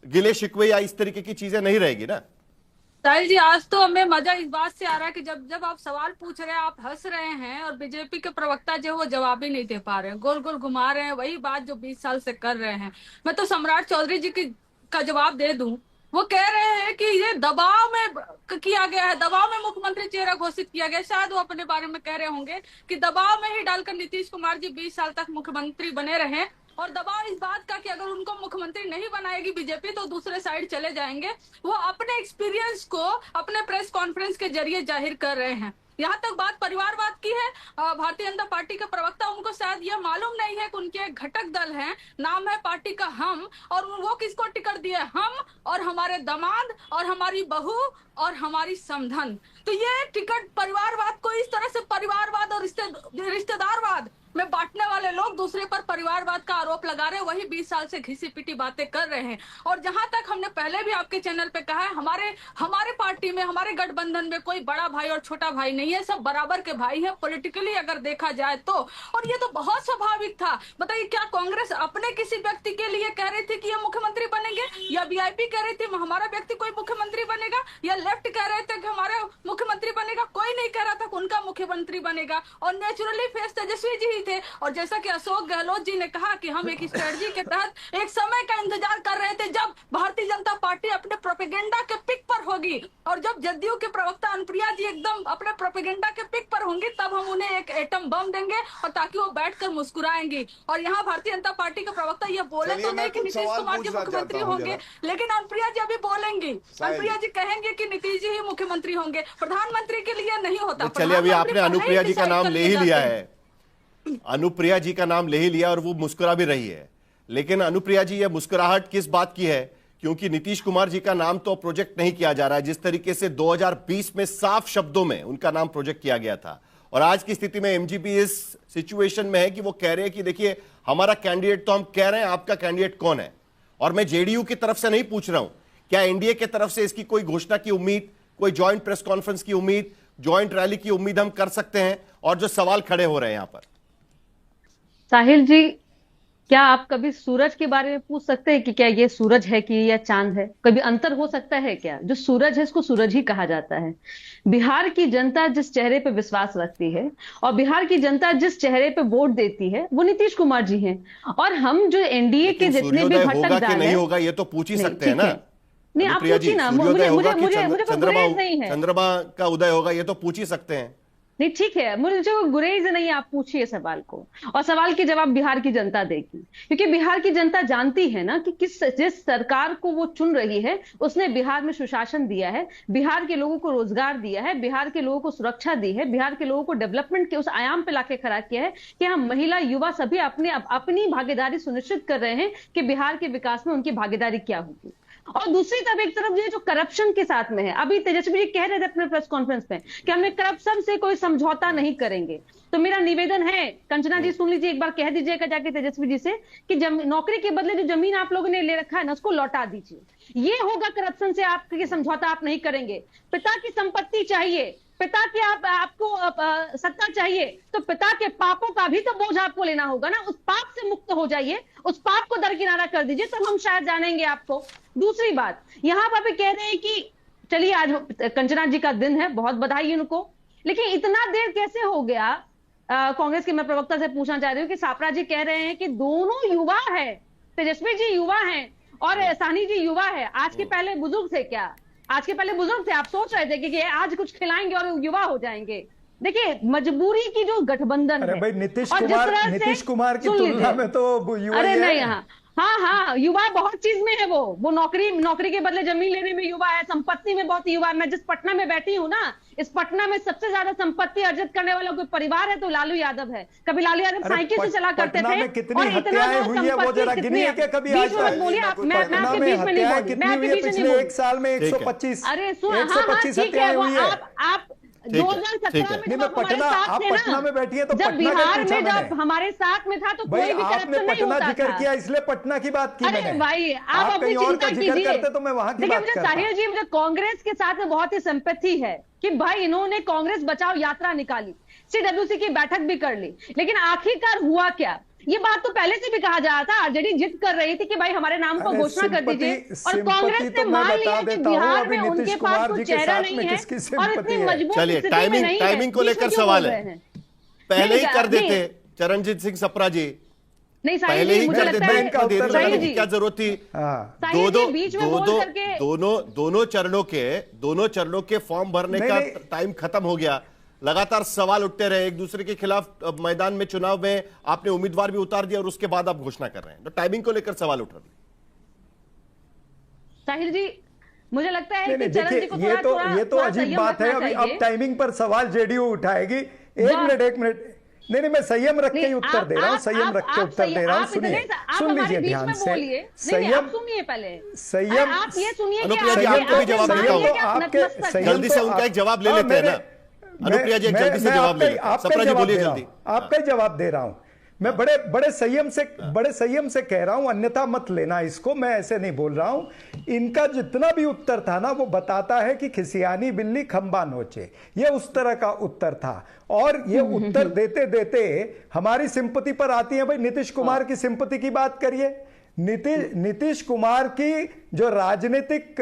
गिले शिकवे या इस तरीके की चीजें नहीं रहेगी ना। साहिल जी, आज तो हमें मजा इस बात से आ रहा है कि जब आप सवाल पूछ रहे हैं, आप हंस रहे हैं, और बीजेपी के प्रवक्ता जो वो जवाब ही नहीं दे पा रहे हैं, गोल गोल घुमा रहे हैं, वही बात जो 20 साल से कर रहे हैं। मैं तो सम्राट चौधरी जी का जवाब दे दूं वो कह रहे हैं कि ये दबाव में किया गया है, दबाव में मुख्यमंत्री चेहरा घोषित किया गया। शायद वो अपने बारे में कह रहे होंगे कि दबाव में ही डालकर नीतीश कुमार जी 20 साल तक मुख्यमंत्री बने रहे, और दबाव इस बात का कि अगर उनको मुख्यमंत्री नहीं बनाएगी बीजेपी तो दूसरे साइड चले जाएंगे। वो अपने एक्सपीरियंस को अपने प्रेस कॉन्फ्रेंस के जरिए जाहिर कर रहे हैं। यहाँ तक बात परिवारवाद की है, भारतीय जनता पार्टी के प्रवक्ता, उनको शायद यह मालूम नहीं है कि उनके एक घटक दल है, नाम है पार्टी का हम, और वो किसको टिकट दिए? हम और हमारे दामाद और हमारी बहू और हमारी समधन। तो ये टिकट परिवारवाद को इस तरह से परिवारवाद और रिश्तेदारवाद में बांटने वाले लोग दूसरे पर परिवारवाद का आरोप लगा रहे हैं, वही 20 साल से घिसी पिटी बातें कर रहे हैं। और जहां तक हमने पहले भी आपके चैनल पे कहा है, हमारे पार्टी में, हमारे गठबंधन में कोई बड़ा भाई और छोटा भाई नहीं है, सब बराबर के भाई हैं पॉलिटिकली अगर देखा जाए तो। और ये तो बहुत स्वाभाविक था। बताइए, क्या कांग्रेस अपने किसी व्यक्ति के लिए कह रही थी कि ये मुख्यमंत्री बनेंगे, या वीआईपी कह रही थी हमारा व्यक्ति कोई मुख्यमंत्री बनेगा, या लेफ्ट कह रहे थे कि हमारा मुख्यमंत्री बनेगा? कोई नहीं कह रहा था कि उनका मुख्यमंत्री बनेगा। और नेचुरली फेस तेजस्वी जी थे। और जैसा कि अशोक गहलोत जी ने कहा कि हम एक स्ट्रेटजी के तहत एक समय का इंतजार कर रहे थे जब भारतीय जनता पार्टी अपने प्रोपेगेंडा के पिक पर होगी, और जब जदयू के प्रवक्ता अनुप्रिया जी एकदम अपने प्रोपेगेंडा के पिक पर होंगी, तब हम उन्हें एक एटम बम देंगे और ताकि वो बैठकर मुस्कुराएंगी। और यहाँ भारतीय जनता पार्टी के प्रवक्ता ये बोले तो नहीं कि नीतीश कुमार जी मुख्यमंत्री होंगे, लेकिन अनुप्रिया जी अभी बोलेंगी, अनुप्रिया जी कहेंगे कि नीतीश जी ही मुख्यमंत्री होंगे, प्रधानमंत्री के लिए नहीं होता। चलिए, अभी आपने अनुप्रिया जी का नाम ले ही लिया है, अनुप्रिया जी का नाम ले ही लिया और वो मुस्कुरा भी रही है। लेकिन अनुप्रिया जी, ये मुस्कुराहट किस बात की है? क्योंकि नीतीश कुमार जी का नाम तो प्रोजेक्ट नहीं किया जा रहा है, जिस तरीके से 2020 में साफ शब्दों में उनका नाम प्रोजेक्ट किया गया था। और आज की स्थिति में एमजीपी इस सिचुएशन में है कि वो कह रहे हैं कि देखिए, हमारा कैंडिडेट तो हम कह रहे हैं, आपका कैंडिडेट कौन है? और मैं जेडीयू की तरफ से नहीं पूछ रहा हूं, क्या एनडीए की तरफ से इसकी कोई घोषणा की उम्मीद, कोई ज्वाइंट प्रेस कॉन्फ्रेंस की उम्मीद, ज्वाइंट रैली की उम्मीद हम कर सकते हैं? और जो सवाल खड़े हो रहे हैं यहां पर, साहिल जी, क्या आप कभी सूरज के बारे में पूछ सकते हैं कि क्या ये सूरज है कि यह चांद है? कभी अंतर हो सकता है क्या? जो सूरज है इसको सूरज ही कहा जाता है। बिहार की जनता जिस चेहरे पे विश्वास रखती है और बिहार की जनता जिस चेहरे पे वोट देती है वो नीतीश कुमार जी हैं। और हम जो एनडीए के जितने भी घटक दल नहीं होगा ये तो पूछ ही सकते हैं ना। नहीं, आप पूछिए ना, मुझे चंद्रमा का उदय होगा ये तो पूछ ही सकते हैं। नहीं, ठीक है, मुझे जो गुरेज नहीं है, आप पूछिए सवाल को, और सवाल के जवाब बिहार की जनता देगी। क्योंकि बिहार की जनता जानती है ना कि जिस सरकार को वो चुन रही है उसने बिहार में सुशासन दिया है, बिहार के लोगों को रोजगार दिया है, बिहार के लोगों को सुरक्षा दी है, बिहार के लोगों को डेवलपमेंट के उस आयाम पे लाके खड़ा किया है कि हम महिला, युवा सभी अपनी भागीदारी सुनिश्चित कर रहे हैं कि बिहार के विकास में उनकी भागीदारी क्या होगी। और दूसरी तरफ एक तरफ ये जो करप्शन के साथ में है, अभी तेजस्वी जी कह रहे थे अपने प्रेस कॉन्फ्रेंस में कि हमने करप्शन से कोई समझौता नहीं करेंगे। तो मेरा निवेदन है, कंचना जी सुन लीजिए, एक बार कह दीजिएगा जाके तेजस्वी जी से कि नौकरी के बदले जो जमीन आप लोगों ने ले रखा है ना उसको लौटा दीजिए। ये होगा करप्शन से आपके समझौता आप नहीं करेंगे। पिता की संपत्ति चाहिए, पिता के आपको सत्ता चाहिए, तो पिता के पापों का भी तो बोझ आपको लेना होगा ना। उस पाप से मुक्त हो जाइए, उस पाप को दरकिनारा कर दीजिए, तब हम शायद जानेंगे आपको। दूसरी बात, यहाँ पर कह रहे हैं कि चलिए आज कंचना जी का दिन है, बहुत बधाई उनको, लेकिन इतना देर कैसे हो गया? कांग्रेस के मैं प्रवक्ता से पूछना चाह रही हूँ कि सापरा जी कह रहे हैं कि दोनों युवा है, तेजस्वी जी युवा हैं और साहनी जी युवा है। आज के पहले बुजुर्ग थे क्या? आज के पहले बुजुर्ग थे, आप सोच रहे थे कि आज कुछ खिलाएंगे और युवा हो जाएंगे। देखिए, मजबूरी की जो गठबंधन है, भाई नीतीश कुमार की तुलना में तो युवा, अरे नहीं, हाँ, युवा बहुत चीज में है। वो नौकरी के बदले जमीन लेने में युवा है, संपत्ति में बहुत युवा है। मैं जिस पटना में बैठी हूँ ना, इस पटना में सबसे ज्यादा संपत्ति अर्जित करने वाला कोई परिवार है तो लालू यादव है। कभी लालू यादव साइकिल से चला करते थे, और इतना संपत्ति कितनी है? बीच में बोलिए आप, मैं आपके बीच में नहीं बोली, मैं आपके बीच में नहीं बोली। 1 साल में 125, अरे ठीक है, आप 2017 में पटना में बैठी है तो जब बिहार में जब हमारे साथ में था तो कोई भी करप्शन नहीं होता था। जिक्र किया इसलिए पटना की बात की मैंने। भाई आप अपनी चिंता कीजिए। तो मैं वहां की बात मुझे साहिल जी, मुझे कांग्रेस के साथ में बहुत ही सिंपैथी है कि भाई इन्होंने कांग्रेस बचाओ यात्रा निकाली, सीडब्ल्यूसी की बैठक भी कर ली, लेकिन आखिरकार हुआ क्या? ये बात तो पहले से भी कहा जा रहा था, आरजेडी जिद कर रही थी कि भाई हमारे नाम को घोषणा कर दीजिए, और कांग्रेस ने मान लिया कि बिहार में उनके पास कोई चेहरा नहीं है और इतनी मजबूत स्थिति में नहीं है। टाइमिंग को लेकर सवाल है, पहले ही कर देते चरणजीत सिंह सप्रा जी, नहीं साहिल पहले जी, ही मुझे कर लगता देते है इनका देरी साहिल लगाने की जी, क्या जरूरत थी? साहिल जी, बीच में बोल करके दोनों चरणों के फॉर्म भरने का टाइम खत्म हो गया। लगातार सवाल उठते रहे एक दूसरे के खिलाफ। मैदान में चुनाव में आपने उम्मीदवार भी उतार दिया और उसके बाद आप घोषणा कर रहे हैं, तो टाइमिंग को लेकर सवाल उठ रहे हैं। साहिल जी, मुझे लगता है कि चरण देखिए जी को ये तो अजीब बात है। अभी अब टाइमिंग पर सवाल जेडीयू उठाएगी। एक मिनट नहीं, मैं संयम रख के ही उत्तर दे रहा हूँ, संयम रख के उत्तर दे रहा हूँ। सुनिए, सुन लीजिए ध्यान से। संयम सुनिए, पहले संयम, आप ये सुनिए अनुप्रिया जी, आपको भी जवाब देता हूं। जल्दी से उनका एक जवाब ले लेते हैं ना। अनुप्रिया जी, एक जल्दी से जवाब ले लेते हैं। सप्रा जी बोलिए जल्दी। आपका ही जवाब दे रहा हूं मैं। बड़े संयम से कह रहा हूं, अन्यथा मत लेना इसको, मैं ऐसे नहीं बोल रहा हूं। इनका जितना भी उत्तर था ना, वो बताता है कि खिसियानी बिल्ली खंबा नोचे, ये उस तरह का उत्तर था। और ये उत्तर देते देते हमारी सिंपति पर आती है। भाई नीतीश कुमार की सिंपति की बात करिए। नीतीश कुमार की जो राजनीतिक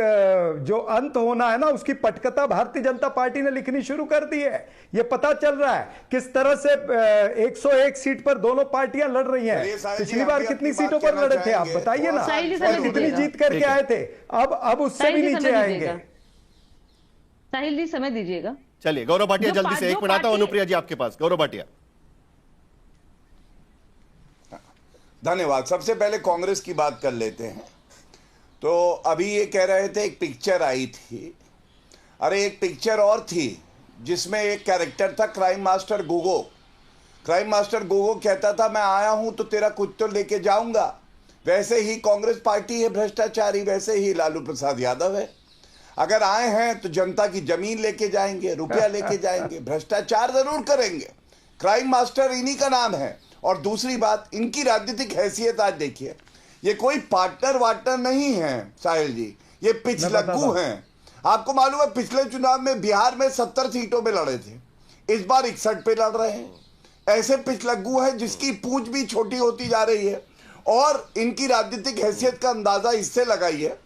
जो अंत होना है ना, उसकी पटकथा भारतीय जनता पार्टी ने लिखनी शुरू कर दी है। ये पता चल रहा है किस तरह से 101 सीट पर दोनों पार्टियां लड़ रही हैं। पिछली बार कितनी सीटों पर लड़े थे आप बताइए ना, और कितनी जीत करके आए थे। अब उससे भी नीचे आएंगे। साहिल जी समय दीजिएगा। चलिए गौरव भाटिया जल्दी से, 1 मिनट आता हूं अनुप्रिया जी आपके पास। गौरव भाटिया। धन्यवाद। सबसे पहले कांग्रेस की बात कर लेते हैं। तो अभी ये कह रहे थे एक पिक्चर आई थी, अरे एक पिक्चर और थी जिसमें एक कैरेक्टर था crime master Gogo. Crime master Gogo कहता था मैं आया हूं तो तेरा कुछ तो लेके जाऊंगा। वैसे ही कांग्रेस पार्टी है भ्रष्टाचारी, वैसे ही लालू प्रसाद यादव है। अगर आए हैं तो जनता की जमीन लेके जाएंगे, रुपया लेके जाएंगे, भ्रष्टाचार जरूर करेंगे। क्राइम मास्टर इन्हीं का नाम है। और दूसरी बात, इनकी राजनीतिक हैसियत आज देखिए, ये कोई पार्टनर वार्टनर नहीं है साहिल जी, ये पिछलग्गू हैं। आपको मालूम है पिछले चुनाव में बिहार में 70 सीटों में लड़े थे, इस बार 61 पे लड़ रहे हैं। ऐसे पिछलग्गू हैं जिसकी पूंछ भी छोटी होती जा रही है। और इनकी राजनीतिक हैसियत का अंदाजा इससे लगाइए,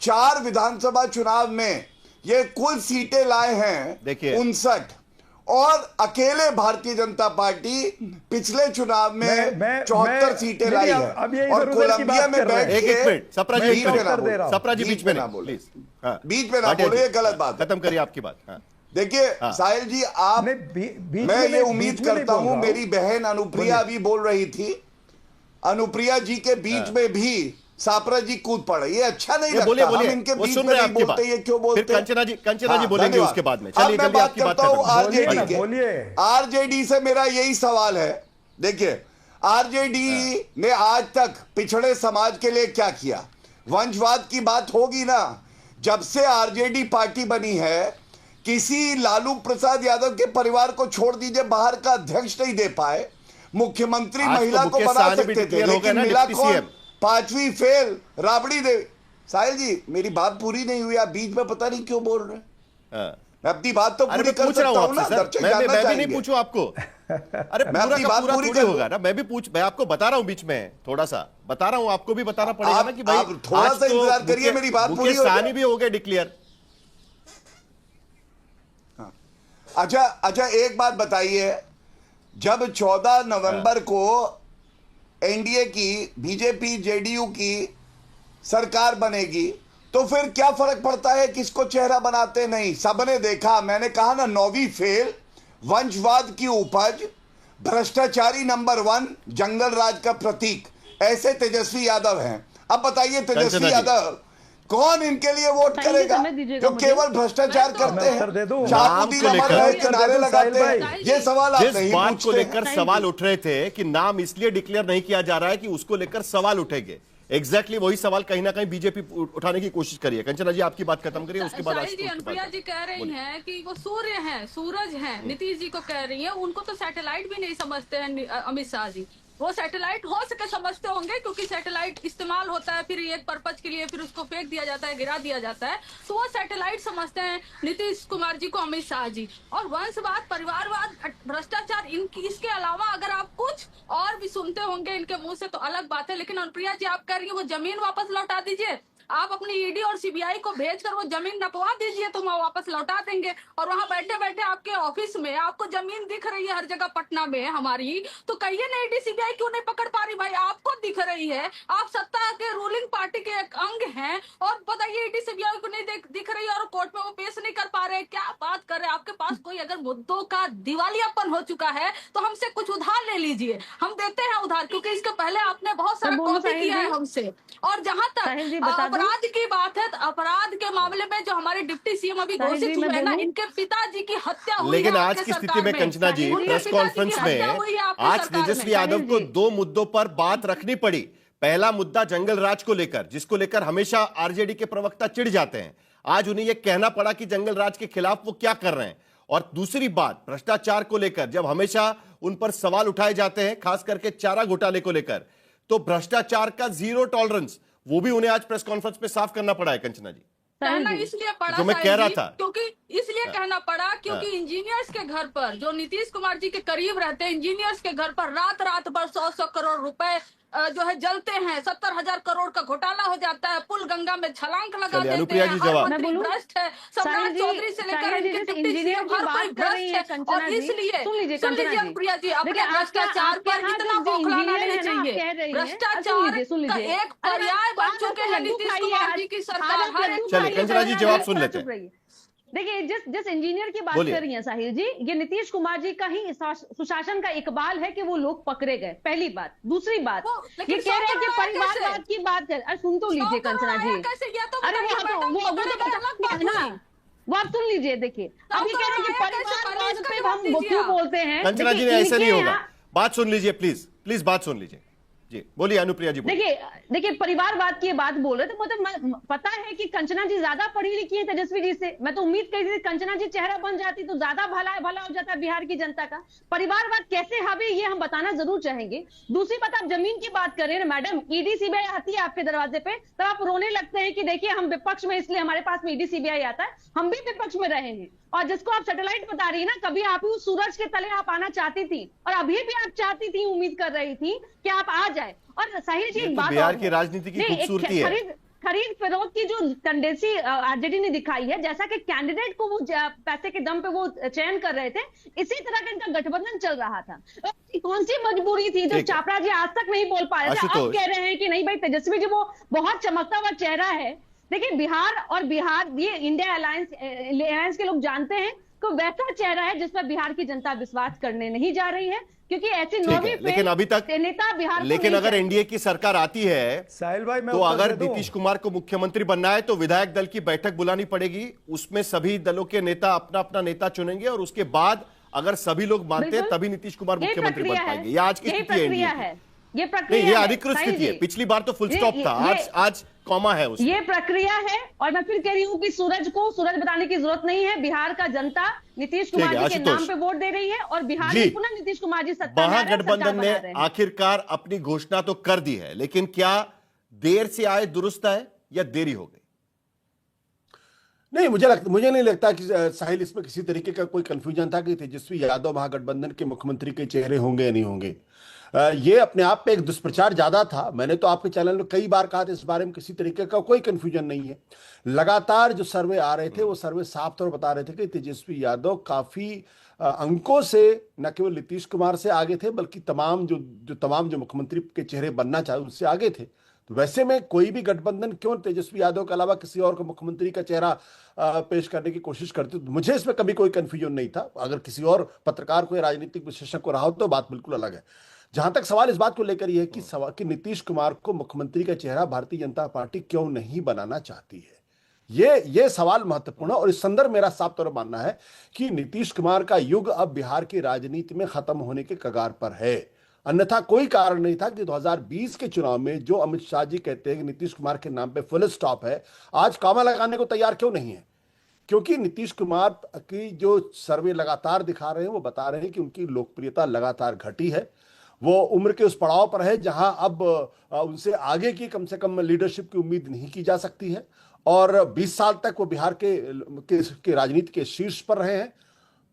4 विधानसभा चुनाव में ये कुल सीटें लाए हैं 59, और अकेले भारतीय जनता पार्टी पिछले चुनाव में 74 सीटें लाई है। और कोलंबिया में बैठ के सप्रा जी बीच में ना बोले, बीच में ना बोले, ये गलत बात। खत्म करिए आपकी बात। देखिए साहिल जी, आप मैं ये उम्मीद करता हूं, मेरी बहन अनुप्रिया अभी बोल रही थी, अनुप्रिया जी के बीच में भी सापरा जी कूद पड़े, ये अच्छा नहीं लगता। बोलिए, हम इनके बीच में नहीं बोलते, ये क्यों बोलते? कंचना जी बोलेंगे उसके बाद में। चलिए मैं बात करता हूं आरजेडी के। आरजेडी से मेरा यही सवाल है। देखिए आरजेडी ने आज तक पिछड़े समाज के लिए क्या किया? वंशवाद की बात होगी ना, जब से आरजेडी पार्टी बनी है, किसी लालू प्रसाद यादव के परिवार को छोड़ दीजिए, बाहर का अध्यक्ष नहीं दे पाए। मुख्यमंत्री महिला को बना सकते थे, लेकिन मिला कौन? 5वीं फेल राबड़ी देवी। साहिल जी मेरी बात पूरी नहीं हुई, आप बीच में पता नहीं क्यों बोल रहे हैं। मैं अपनी बात तो पूरी कर सकता हूं ना, दर्शक जानना मैं भी चाहेंगे। नहीं पूछूं आपको। अरे मैं अपनी बात पूरी कर होगा ना, मैं आपको बता रहा हूं, बीच में थोड़ा सा बता रहा हूं, आपको भी बताना पड़ेगा ना कि भाई आप थोड़ा सा इंतजार करिए, मेरी बात पूरी हो जाए। भी हो गए डिक्लेयर। अच्छा एक बात बताइए, जब 14 नवंबर को एनडीए की, बीजेपी जेडीयू की सरकार बनेगी, तो फिर क्या फर्क पड़ता है किसको चेहरा बनाते? नहीं, सबने देखा। मैंने कहा ना, 9वीं फेल, वंशवाद की उपज, भ्रष्टाचारी नंबर 1, जंगल राज का प्रतीक, ऐसे तेजस्वी यादव हैं। अब बताइए तेजस्वी यादव कौन इनके लिए वोट करेगा, जो केवल भ्रष्टाचार करते हैं, चाकूदी नंबर के नारे लगाते हैं? ये सवाल आप नहीं पूछते। बात को लेकर सवाल उठ रहे थे कि नाम इसलिए डिक्लेयर नहीं किया जा रहा है कि उसको लेकर सवाल उठेंगे। एग्जैक्टली वही सवाल कहीं ना कहीं बीजेपी उठाने की कोशिश करिए। कंचना जी आपकी बात खत्म करिए, उसके बाद अनुप्रिया जी कह रही हैं कि वो सूर्य हैं, सूरज हैं। नीतीश जी को कह रही हैं, उनको तो सैटेलाइट भी नहीं समझते हैं अमित शाह जी। वो सैटेलाइट हो सके समझते होंगे, क्योंकि सैटेलाइट इस्तेमाल होता है, फिर एक पर्पज के लिए, फिर उसको फेंक दिया जाता है, गिरा दिया जाता है, तो वो सैटेलाइट समझते हैं नीतीश कुमार जी को, अमित शाह जी। और वंशवाद, परिवारवाद, भ्रष्टाचार, इसके अलावा अगर आप कुछ और भी सुनते होंगे इनके मुंह से तो अलग बात है। लेकिन अनुप्रिया जी आप कह रही है वो जमीन वापस लौटा दीजिए, आप अपनी ईडी और सीबीआई को भेजकर वो जमीन नपवा दीजिए, तो हम वापस लौटा देंगे। और वहां बैठे बैठे आपके ऑफिस में आपको जमीन दिख रही है हर जगह पटना में हमारी, तो कहिए ना ईडी सीबीआई क्यों नहीं पकड़ पा रही? भाई आपको दिख रही है, आप सत्ता के रूलिंग पार्टी के एक अंग हैं, और बताइए ईडी सीबीआई को नहीं दिख रही है और कोर्ट में वो पेश नहीं कर पा रहे। क्या बात कर रहे हैं? आपके पास कोई अगर मुद्दों का दिवालियापन हो चुका है तो हमसे कुछ उधार ले लीजिए, हम देते हैं उधार, क्योंकि इसके पहले आपने बहुत सारा कॉपी किया है हमसे। और जहां तक अपराध की बात है, तो अपराध के मामले में जो हमारे डिप्टी सीएम अभी घोषित हुए हैं ना, इनके पिताजी की हत्या हुई है। लेकिन आज की स्थिति में कंचना जी, प्रेस कॉन्फ्रेंस में आज तेजस्वी यादव को दो मुद्दों पर बात रखनी पड़ी। पहला मुद्दा जंगल राज को लेकर, जिसको लेकर हमेशा आरजेडी के प्रवक्ता चिढ़ जाते हैं। आज उन्हें यह कहना पड़ा कि जंगल राज के खिलाफ वो क्या कर रहे हैं। और दूसरी बात भ्रष्टाचार को लेकर, जब हमेशा उन पर सवाल उठाए जाते हैं, खास करके चारा घोटाले को लेकर, तो भ्रष्टाचार का जीरो टॉलरेंस, वो भी उन्हें आज प्रेस कॉन्फ्रेंस में साफ करना पड़ा है। कंचना जी, कहना इसलिए पड़ा, जो मैं कह रहा था, क्योंकि इसलिए कहना पड़ा क्योंकि इंजीनियर्स के घर पर, जो नीतीश कुमार जी के करीब रहते हैं, इंजीनियर्स के घर पर रात रात भर 100 करोड़ रुपए जो है जलते हैं। 70,000 करोड़ का घोटाला हो जाता है, पुल गंगा में छलांग लगा देते हैं। अनुप्रिया जी जवाब। भ्रष्ट है, सम्राट चौधरी से लेकर इंजीनियर की बात कर रही है कंचना और जी, इसलिए सुन लीजिए अनुप्रिया जी, अपने भ्रष्टाचार पर इतना बौखलाना नहीं चाहिए। भ्रष्टाचार का एक पर्याय बन चुके हैं नीतीश कुमार जी की सरकार। चलिए कंचना जी जवाब सुन लेते हैं। देखिए, जिस इंजीनियर की बात कर रही हैं साहिल जी, ये नीतीश कुमार जी का ही सुशासन का इकबाल है कि वो लोग पकड़े गए, पहली बात। दूसरी बात, ये कह रहे हैं कि परिवारवाद की बात कर, अरे सुन तो लीजिए कंचना जी, अरे वो आप सुन लीजिए। देखिए, अब ये कह रहे हैं कि परिवारवाद पे हम क्यों बोलते हैं। कंचना जी ने ऐसा नहीं होगा, बात सुन लीजिए प्लीज, प्लीज बात सुन लीजिए जी। बोलिए अनुप्रिया जी। देखिए परिवारवाद की बात बोल रहे थे, मतलब पता है कि कंचना जी ज्यादा पढ़ी लिखी है तेजस्वी जी से। मैं तो उम्मीद कर रही थी कंचना जी चेहरा बन जाती तो ज्यादा भला हो जाता बिहार की जनता का। परिवारवाद कैसे हावी, ये हम बताना जरूर चाहेंगे। दूसरी बात, आप जमीन की बात कर रहे हैं मैडम, ईडी सीबीआई आती है आपके दरवाजे पे तो आप रोने लगते हैं कि देखिए हम विपक्ष में, इसलिए हमारे पास में ईडी सीबीआई आता है। हम भी विपक्ष में रहे हैं, और जिसको आप सैटेलाइट बता रही है ना, कभी आप उस सूरज के तले आप आना चाहती थी, और अभी भी आप चाहती थी, उम्मीद कर रही थी कि आप आ जाए। और साहिल जी एक बात, बिहार की राजनीति की खूबसूरती है, खरीद फरोख्त की जो टेंडेंसी आरजेडी ने दिखाई है, जैसा कि कैंडिडेट को वो पैसे के दम पे वो चयन कर रहे थे, इसी तरह का इनका गठबंधन चल रहा था। कौन सी मजबूरी थी जो चापड़ा जी आज तक नहीं बोल पा रहे थे, अब कह रहे हैं कि नहीं भाई तेजस्वी जी वो बहुत चमकता हुआ चेहरा है। देखिए बिहार ये इंडिया अलायंस के लोग जानते हैं कि वैसा चेहरा है जिस पर बिहार की जनता विश्वास करने नहीं जा रही है, क्योंकि ऐसी नौवीं लेकिन अभी तक नेता बिहार, लेकिन अगर एनडीए की सरकार आती है साहिल भाई, तो अगर नीतीश कुमार को मुख्यमंत्री बनना है तो विधायक दल की बैठक बुलानी पड़ेगी। उसमें सभी दलों के नेता अपना अपना नेता चुनेंगे, और उसके बाद अगर सभी लोग मानते हैं तभी नीतीश कुमार मुख्यमंत्री बन पाएंगे। ये आज की स्थिति है, ये प्रक्रिया ये अधिकृत स्थिति है। पिछली बार तो फुल स्टॉप था, आज कॉमा है उसमें। ये प्रक्रिया है, और मैं फिर कह रही हूँ कि सूरज बताने की जरूरत नहीं है। बिहार का जनता नीतीश कुमार जी के नाम पे वोट दे रही है, और बिहार में पुनः नीतीश कुमार जी सत्ता में आ रहे हैं, महागठबंधन ने आखिरकार अपनी घोषणा तो कर दी है, लेकिन क्या देर से आए दुरुस्त है या देरी हो गई? नहीं, मुझे नहीं लगता कि साहिल इसमें किसी तरीके का कोई कंफ्यूजन था कि तेजस्वी यादव महागठबंधन के मुख्यमंत्री के चेहरे होंगे या नहीं होंगे। ये अपने आप पे एक दुष्प्रचार ज्यादा था। मैंने तो आपके चैनल में कई बार कहा था इस बारे में किसी तरीके का कोई कंफ्यूजन नहीं है। लगातार जो सर्वे आ रहे थे वो सर्वे साफ तौर पर बता रहे थे कि तेजस्वी यादव काफी अंकों से न केवल नीतीश कुमार से आगे थे, बल्कि तमाम जो मुख्यमंत्री के चेहरे बनना चाहे उससे आगे थे। तो वैसे में कोई भी गठबंधन क्यों तेजस्वी यादव के अलावा किसी और को मुख्यमंत्री का चेहरा पेश करने की कोशिश करती, तो मुझे इसमें कभी कोई कंफ्यूजन नहीं था। अगर किसी और पत्रकार को या राजनीतिक विशेषज्ञ को रहा हो तो बात बिल्कुल अलग है। जहां तक सवाल इस बात को लेकर यह है कि नीतीश कुमार को मुख्यमंत्री का चेहरा भारतीय जनता पार्टी क्यों नहीं बनाना चाहती है, ये सवाल महत्वपूर्ण है। और इस संदर्भ मेरा साफ तौर पर मानना है कि नीतीश कुमार का युग अब बिहार की राजनीति में खत्म होने के कगार पर है। अन्यथा कोई कारण नहीं था कि 2020 के चुनाव में जो अमित शाह जी कहते हैं कि नीतीश कुमार के नाम पे फुल स्टॉप है, आज कॉमा लगाने को तैयार क्यों नहीं है? क्योंकि नीतीश कुमार की जो सर्वे लगातार दिखा रहे हैं वो बता रहे हैं कि उनकी लोकप्रियता लगातार घटी है। वो उम्र के उस पड़ाव पर है जहां अब उनसे आगे की कम से कम लीडरशिप की उम्मीद नहीं की जा सकती है, और 20 साल तक वो बिहार के राजनीति के शीर्ष पर रहे हैं।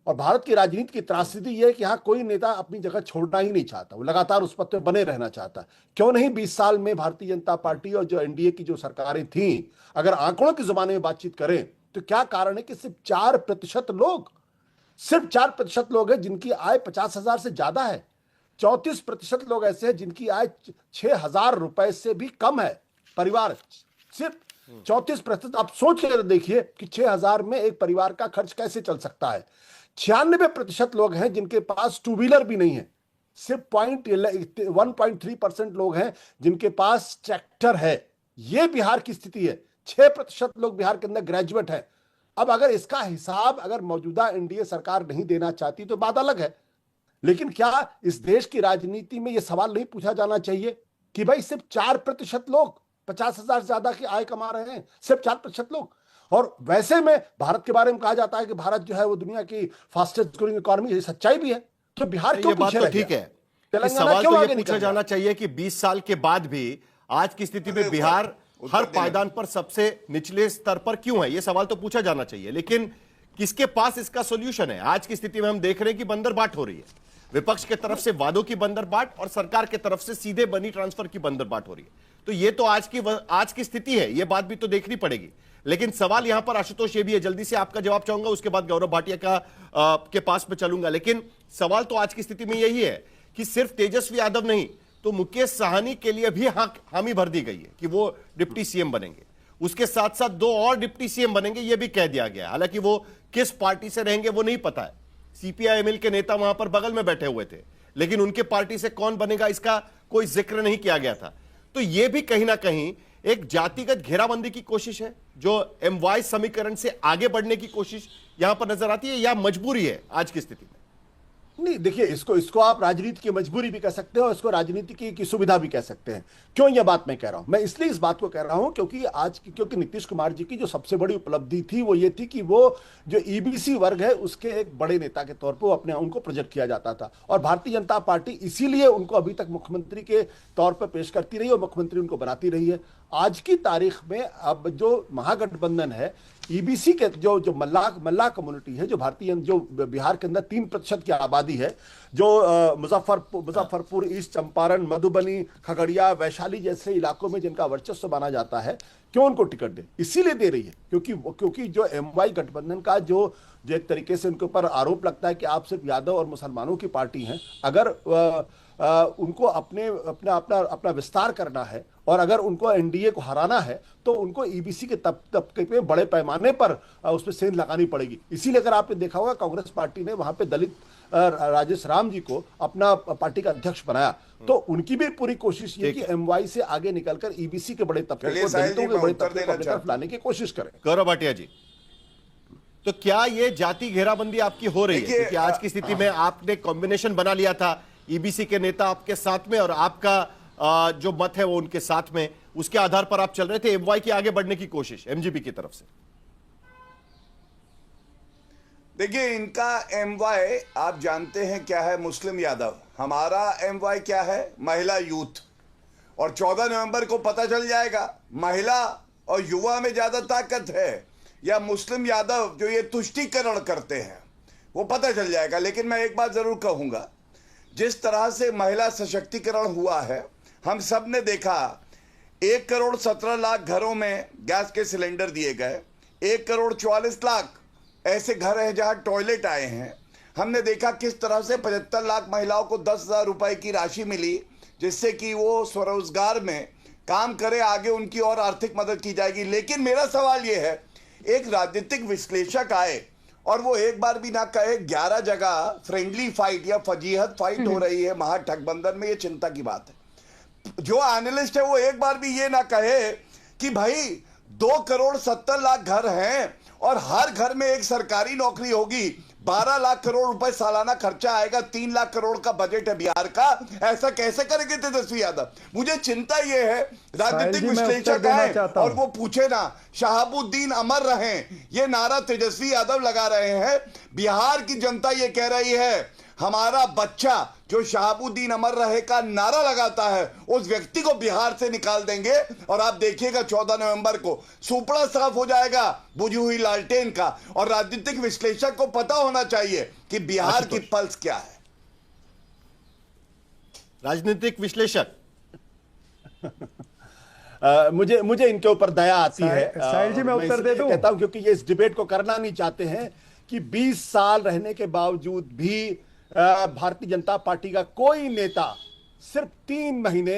और भारत की राजनीति की त्रासदी यह है कि यहाँ कोई नेता अपनी जगह छोड़ना ही नहीं चाहता, वो लगातार उस पद पर बने रहना चाहता है। क्यों नहीं 20 साल में भारतीय जनता पार्टी और जो एनडीए की जो सरकारें थीं, अगर आंकड़ों के जमाने में बातचीत करें तो क्या कारण है कि सिर्फ 4% लोग हैं जिनकी आय 50,000 से ज्यादा है। 34% लोग ऐसे हैं जिनकी आय 6,000 रुपए से भी कम है। परिवार सिर्फ 34%। आप सोच कर देखिए कि 6,000 में एक परिवार का खर्च कैसे चल सकता है। 96% लोग हैं जिनके पास टू व्हीलर भी नहीं है। सिर्फ 1.3% लोग हैं जिनके पास ट्रैक्टर है। यह बिहार की स्थिति है। 6% लोग बिहार के अंदर ग्रेजुएट हैं। अब अगर इसका हिसाब अगर मौजूदा एनडीए सरकार नहीं देना चाहती तो बात अलग है, लेकिन क्या इस देश की राजनीति में यह सवाल नहीं पूछा जाना चाहिए कि भाई सिर्फ 4% लोग 50,000 से ज्यादा की आय कमा रहे हैं, सिर्फ 4% लोग। और वैसे में भारत के बारे में कहा जाता है कि भारत जो है वो दुनिया की फास्टेस्ट ग्रोइंग इकोनॉमी, ये सच्चाई भी है। तो बिहार क्यों पीछे रह गया? ठीक है, तेलंगाना सवाल क्यों तो आगे ये पूछा निकल जाना चाहिए कि 20 साल के बाद भी आज की स्थिति में बिहार हर पायदान पर सबसे निचले स्तर पर क्यों है? यह सवाल तो पूछा जाना चाहिए, लेकिन किसके पास इसका सॉल्यूशन है? आज की स्थिति में हम देख रहे हैं कि बंदरबाट हो रही है। विपक्ष के तरफ से वादों की बंदरबाट और सरकार के तरफ से सीधे मनी ट्रांसफर की बंदरबाट हो रही है। तो ये तो आज की स्थिति है, ये बात भी तो देखनी पड़ेगी। लेकिन सवाल यहां पर आशुतोष ये भी है, जल्दी से आपका जवाब चाहूंगा, उसके बाद गौरव भाटिया के पास में चलूंगा। लेकिन सवाल तो आज की स्थिति में यही है कि सिर्फ तेजस्वी यादव नहीं तो मुकेश साहनी के लिए भी हामी भर दी गई है कि वो डिप्टी सीएम बनेंगे। उसके साथ साथ 2 और डिप्टी सीएम बनेंगे, ये भी कह दिया गया है। हालांकि वो किस पार्टी से रहेंगे वो नहीं पता है। सीपीआई-एमएल के नेता वहां पर बगल में बैठे हुए थे, लेकिन उनके पार्टी से कौन बनेगा इसका कोई जिक्र नहीं किया गया था। तो यह भी कहीं ना कहीं एक जातिगत घेराबंदी की कोशिश है, जो एमवाई समीकरण से आगे बढ़ने की कोशिश यहां पर नजर आती है, या मजबूरी है आज की स्थिति में? नहीं, देखिए, इसको आप राजनीति की मजबूरी भी कह सकते हो और इसको राजनीति की सुविधा भी कह सकते हैं। क्यों यह बात मैं कह रहा हूं? मैं इसलिए इस बात को कह रहा हूं क्योंकि नीतीश कुमार जी की जो सबसे बड़ी उपलब्धि थी वो ये थी कि वो जो ईबीसी वर्ग है उसके एक बड़े नेता के तौर पर उनको प्रोजेक्ट किया जाता था, और भारतीय जनता पार्टी इसीलिए उनको अभी तक मुख्यमंत्री के तौर पर पेश करती रही और मुख्यमंत्री उनको बनाती रही है। आज की तारीख में अब जो महागठबंधन है, ईबीसी के जो मल्लाह कम्युनिटी है, जो बिहार के अंदर 3% की आबादी है, जो मुजफ्फरपुर, ईस्ट चंपारण, मधुबनी, खगड़िया, वैशाली जैसे इलाकों में जिनका वर्चस्व माना जाता है, क्यों उनको टिकट दे? इसीलिए दे रही है क्योंकि जो एमवाई गठबंधन का जो एक तरीके से उनके ऊपर आरोप लगता है कि आप सिर्फ यादव और मुसलमानों की पार्टी हैं। अगर उनको अपना विस्तार करना है और अगर उनको एनडीए को हराना है तो उनको ईबीसी के तबके पे बड़े पैमाने पर उस पर सेंध लगानी पड़ेगी। इसीलिए अगर आपने देखा होगा, कांग्रेस पार्टी ने वहां पे दलित राजेश राम जी को अपना पार्टी का अध्यक्ष बनाया, तो उनकी भी पूरी कोशिश ये कि एमवाई से आगे निकलकर ईबीसी के बड़े तबके को, दलितों के बड़े तबके को अपनी तरफ लाने की कोशिश करें। गौरव भाटिया जी, तो क्या ये जाति घेराबंदी आपकी हो रही है? क्योंकि आज की स्थिति में आपने कॉम्बिनेशन बना लिया था, ईबीसी के नेता आपके साथ में और आपका जो मत है वो उनके साथ में, उसके आधार पर आप चल रहे थे एमवाई की आगे बढ़ने की कोशिश एमजीपी की तरफ से। देखिए, इनका एमवाई आप जानते हैं क्या है? मुस्लिम यादव। हमारा एमवाई क्या है? महिला यूथ। और 14 नवंबर को पता चल जाएगा महिला और युवा में ज्यादा ताकत है या मुस्लिम यादव जो ये तुष्टीकरण करते हैं, वो पता चल जाएगा। लेकिन मैं एक बात जरूर कहूंगा, जिस तरह से महिला सशक्तिकरण हुआ है, हम सब ने देखा। 1,17,00,000 घरों में गैस के सिलेंडर दिए गए, 1,44,00,000 ऐसे घर हैं जहां टॉयलेट आए हैं। हमने देखा किस तरह से 75 लाख महिलाओं को 10,000 रुपए की राशि मिली, जिससे कि वो स्वरोजगार में काम करे, आगे उनकी और आर्थिक मदद की जाएगी। लेकिन मेरा सवाल ये है, एक राजनीतिक विश्लेषक आए और वो एक बार भी ना कहे 11 जगह फ्रेंडली फाइट या फजीहत फाइट हो रही है महागठबंधन में, ये चिंता की बात है। जो एनालिस्ट है वो एक बार भी ये ना कहे कि भाई 2,70,00,000 घर हैं और हर घर में एक सरकारी नौकरी होगी, 12 लाख करोड़ रुपए सालाना खर्चा आएगा, 3 लाख करोड़ का बजट है बिहार का। ऐसा कैसे करेंगे तेजस्वी यादव? मुझे चिंता यह है, राजनीतिक विश्लेषक आए और वो पूछे ना शहाबुद्दीन अमर रहें, ये नारा तेजस्वी यादव लगा रहे हैं। बिहार की जनता ये कह रही है, हमारा बच्चा जो शहाबुद्दीन अमर रहे का नारा लगाता है उस व्यक्ति को बिहार से निकाल देंगे और आप देखिएगा 14 नवंबर को सुपड़ा साफ हो जाएगा बुझी हुई लालटेन का। और राजनीतिक विश्लेषक को पता होना चाहिए कि बिहार की पल्स क्या है। राजनीतिक विश्लेषक मुझे इनके ऊपर दया आती है। साहिल जी मैं उत्तर दे दूं? कहता हूं क्योंकि ये इस डिबेट को करना नहीं चाहते हैं कि 20 साल रहने के बावजूद भी भारतीय जनता पार्टी का कोई नेता सिर्फ 3 महीने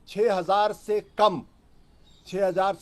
6,000 से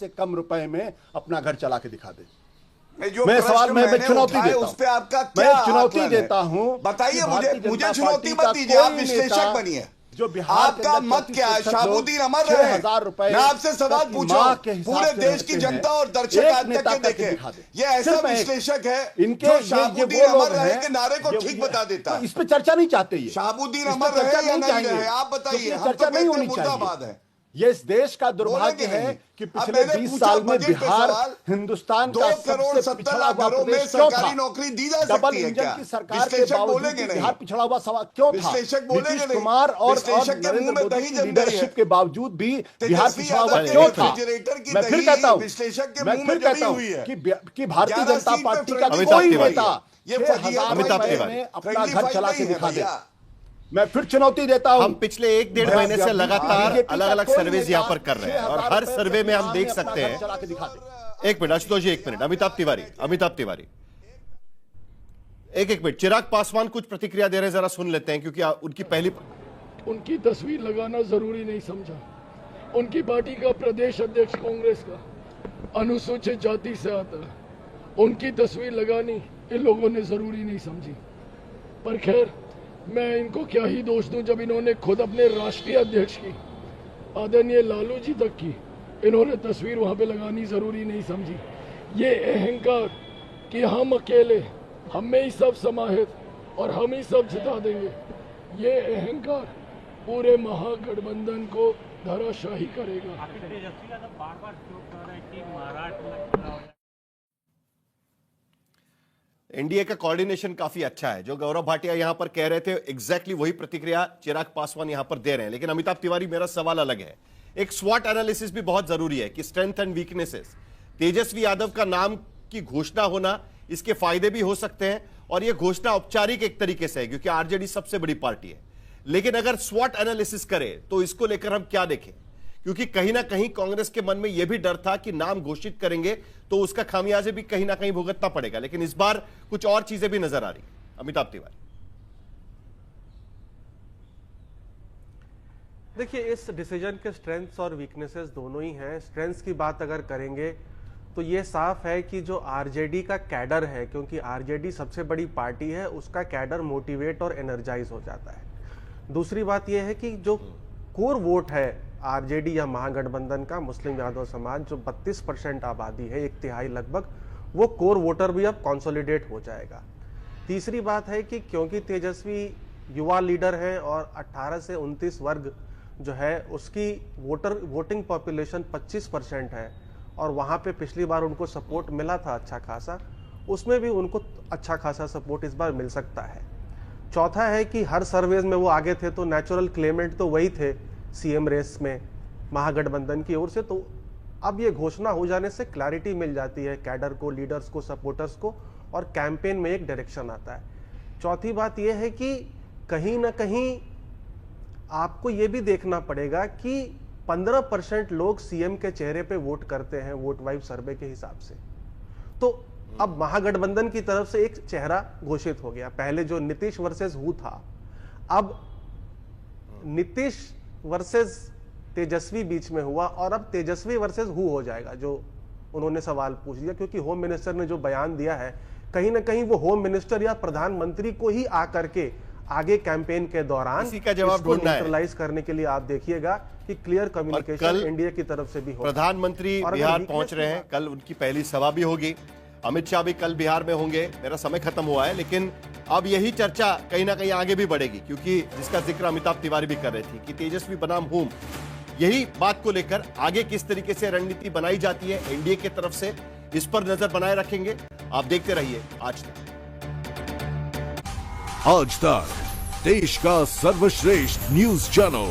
कम रुपए में अपना घर चला के दिखा दे। जो मैं सवाल मैं चुनौती देता उस पे आपका मैं क्या चुनौती आकलन है? देता हूं। बताइए कि भारतीय मुझे जनता चुनौती पार्टी मत दीजिए, का आप कोई विश्लेषक नेता बनिए। जो बिहार के आपका अंदर मत क्या है? 35% शहाबुद्दीन अमर लोग रहे 6,000 रुपए मैं आपसे सवाल प्रति पूछो, माह के हिसाब पूरे से देश की रहते हैं। जनता और दर्शक एक आज तक नेता के करके देखे दिखा दे। ये ऐसा सिर्फ एक। विश्लेषक है इनके जो शहाबुद्दीन अमर रहे के नारे को जो ठीक बता देता है। इस पे चर्चा नहीं चाहते ये। शहाबुद्दीन इस पे अमर चर्चा रहे या नहीं चाहेंगे। रहे आप बताइए। क्योंकि हम चर्चा तो नहीं कहते होनी मुर्दाबाद चाहिए। है। ये इस देश का दुर्भाग्य बोलेंगे है नहीं। कि अब पिछले मैंने 20 पूछा साल में बजट पे बिहार सवाल, हिंदुस्तान 2 का करोड़ सबसे 17 पिछड़ा लाख हुआ घरों में प्रदेश क्यों सरकारी था? नौकरी दी जा डबल सकती है इंजन क्या? की सरकार के विश्लेषक बावजूद बोलेंगे भी नहीं। बिहार पिछड़ा हुआ सवाल क्यों था? विश्लेषक बोलेंगे नीतीश नहीं। कुमार और विश्लेषक के नरेंद्र मुंह में मोदी दही की जम गई है। लीडरशिप के बावजूद भी बिहार तेजस्वी पिछड़ा हुआ यादव के क्यों था? रेफ्रिजरेटर की मैं फिर दही कहता हूं विश्लेषक के मैं मुंह फिर में कहता जमी हूं हुई है। कि भारतीय 11 जनता सीट पे पार्टी का फ्रेंडली कोई फाइट नेता ये 6,000 अमिताभ रुपए तिवारी। में अपना फ्रेंडली घर फाइट चला नहीं के है दिखा दे। भैया। मैं फिर चुनौती देता हूं। हम पिछले 1-1.5 महीने से लगातार अलग अलग सर्वेज यहां पर कर रहे हैं और हर सर्वे में हम देख सकते हैं। एक मिनट आशुतोष जी, 1 मिनट। अमिताभ तिवारी एक मिनट। चिराग पासवान कुछ प्रतिक्रिया दे रहे हैं, जरा सुन लेते हैं क्योंकि उनकी तस्वीर लगाना जरूरी नहीं समझा। उनकी पार्टी का प्रदेश अध्यक्ष कांग्रेस का अनुसूचित जाति से आता है, उनकी तस्वीर लगानी इन लोगों ने जरूरी नहीं समझी। पर खैर मैं इनको क्या ही दोष दूं जब इन्होंने खुद अपने राष्ट्रीय अध्यक्ष की आदरणीय लालू जी तक की इन्होंने तस्वीर वहां पे लगानी जरूरी नहीं समझी। ये अहंकार कि हम अकेले हम में ही सब समाहित और हम ही सब जिता देंगे, ये अहंकार पूरे महागठबंधन को धराशाही करेगा। एनडीए का कोऑर्डिनेशन काफी अच्छा है। जो गौरव भाटिया यहां पर कह रहे थे एग्जैक्टली वही प्रतिक्रिया चिराग पासवान यहां पर दे रहे हैं। लेकिन अमिताभ तिवारी, मेरा सवाल अलग है। एक स्वॉट एनालिसिस भी बहुत जरूरी है कि strength and weaknesses. Tejashwi Yadav का नाम की घोषणा होना, इसके फायदे भी हो सकते हैं और यह घोषणा औपचारिक एक तरीके से है क्योंकि आरजेडी सबसे बड़ी पार्टी है। लेकिन अगर स्वॉट एनालिसिस करें तो इसको लेकर हम क्या देखें? क्योंकि कहीं ना कहीं कांग्रेस के मन में यह भी डर था कि नाम घोषित करेंगे तो उसका खामियाजे भी कहीं ना कहीं भुगतना पड़ेगा। लेकिन इस बार कुछ और चीजें भी नजर आ रही। अमिताभ तिवारी, देखिए इस डिसीजन के स्ट्रेंथ्स और वीकनेसेस दोनों ही हैं। स्ट्रेंथ्स की बात अगर करेंगे तो ये साफ है कि जो आरजेडी का कैडर है, क्योंकि आरजेडी सबसे बड़ी पार्टी है, उसका कैडर मोटिवेट और एनर्जाइज हो जाता है। दूसरी बात यह है कि जो कोर वोट है आरजेडी या महागठबंधन का, मुस्लिम यादव समाज जो 32% आबादी है, 1/3 लगभग, वो कोर वोटर भी अब कंसोलिडेट हो जाएगा। तीसरी बात है कि क्योंकि तेजस्वी युवा लीडर है और 18 से 29 वर्ग जो है उसकी वोटिंग पॉपुलेशन 25% है और वहाँ पे पिछली बार उनको सपोर्ट मिला था अच्छा खासा, उसमें भी उनको अच्छा खासा सपोर्ट इस बार मिल सकता है। चौथा है कि हर सर्वेज में वो आगे थे तो नेचुरल क्लेमेंट तो वही थे सीएम रेस में महागठबंधन की ओर से। तो अब ये घोषणा हो जाने से क्लैरिटी मिल जाती है कैडर को, लीडर्स को, सपोर्टर्स को, और कैंपेन में एक डायरेक्शन आता है। चौथी बात यह है कि कहीं ना कहीं आपको ये भी देखना पड़ेगा कि 15% लोग सीएम के चेहरे पे वोट करते हैं वोट वाइब सर्वे के हिसाब से। तो अब महागठबंधन की तरफ से एक चेहरा घोषित हो गया। पहले जो नीतीश वर्सेस हु था, अब नीतीश वर्सेस तेजस्वी बीच में हुआ और अब तेजस्वी वर्सेस हु हो जाएगा, जो उन्होंने सवाल पूछ लिया। क्योंकि होम मिनिस्टर ने जो बयान दिया है, कहीं ना कहीं वो होम मिनिस्टर या प्रधानमंत्री को ही आकर के आगे कैंपेन के दौरान इसी का जवाब इसको ढूंढना है। न्यूट्रलाइज करने के लिए आप देखिएगा कि क्लियर कम्युनिकेशन इंडिया की तरफ से भी होगा। प्रधानमंत्री बिहार पहुंच रहे हैं, कल उनकी पहली सभा भी होगी। अमित शाह भी कल बिहार में होंगे। मेरा समय खत्म हुआ है, लेकिन अब यही चर्चा कहीं ना कहीं आगे भी बढ़ेगी क्योंकि जिसका जिक्र अमिताभ तिवारी भी कर रहे थे कि तेजस्वी बनाम हुम, यही बात को लेकर आगे किस तरीके से रणनीति बनाई जाती है एनडीए की तरफ से, इस पर नजर बनाए रखेंगे। आप देखते रहिए आज तक। आज तक देश का सर्वश्रेष्ठ न्यूज चैनल।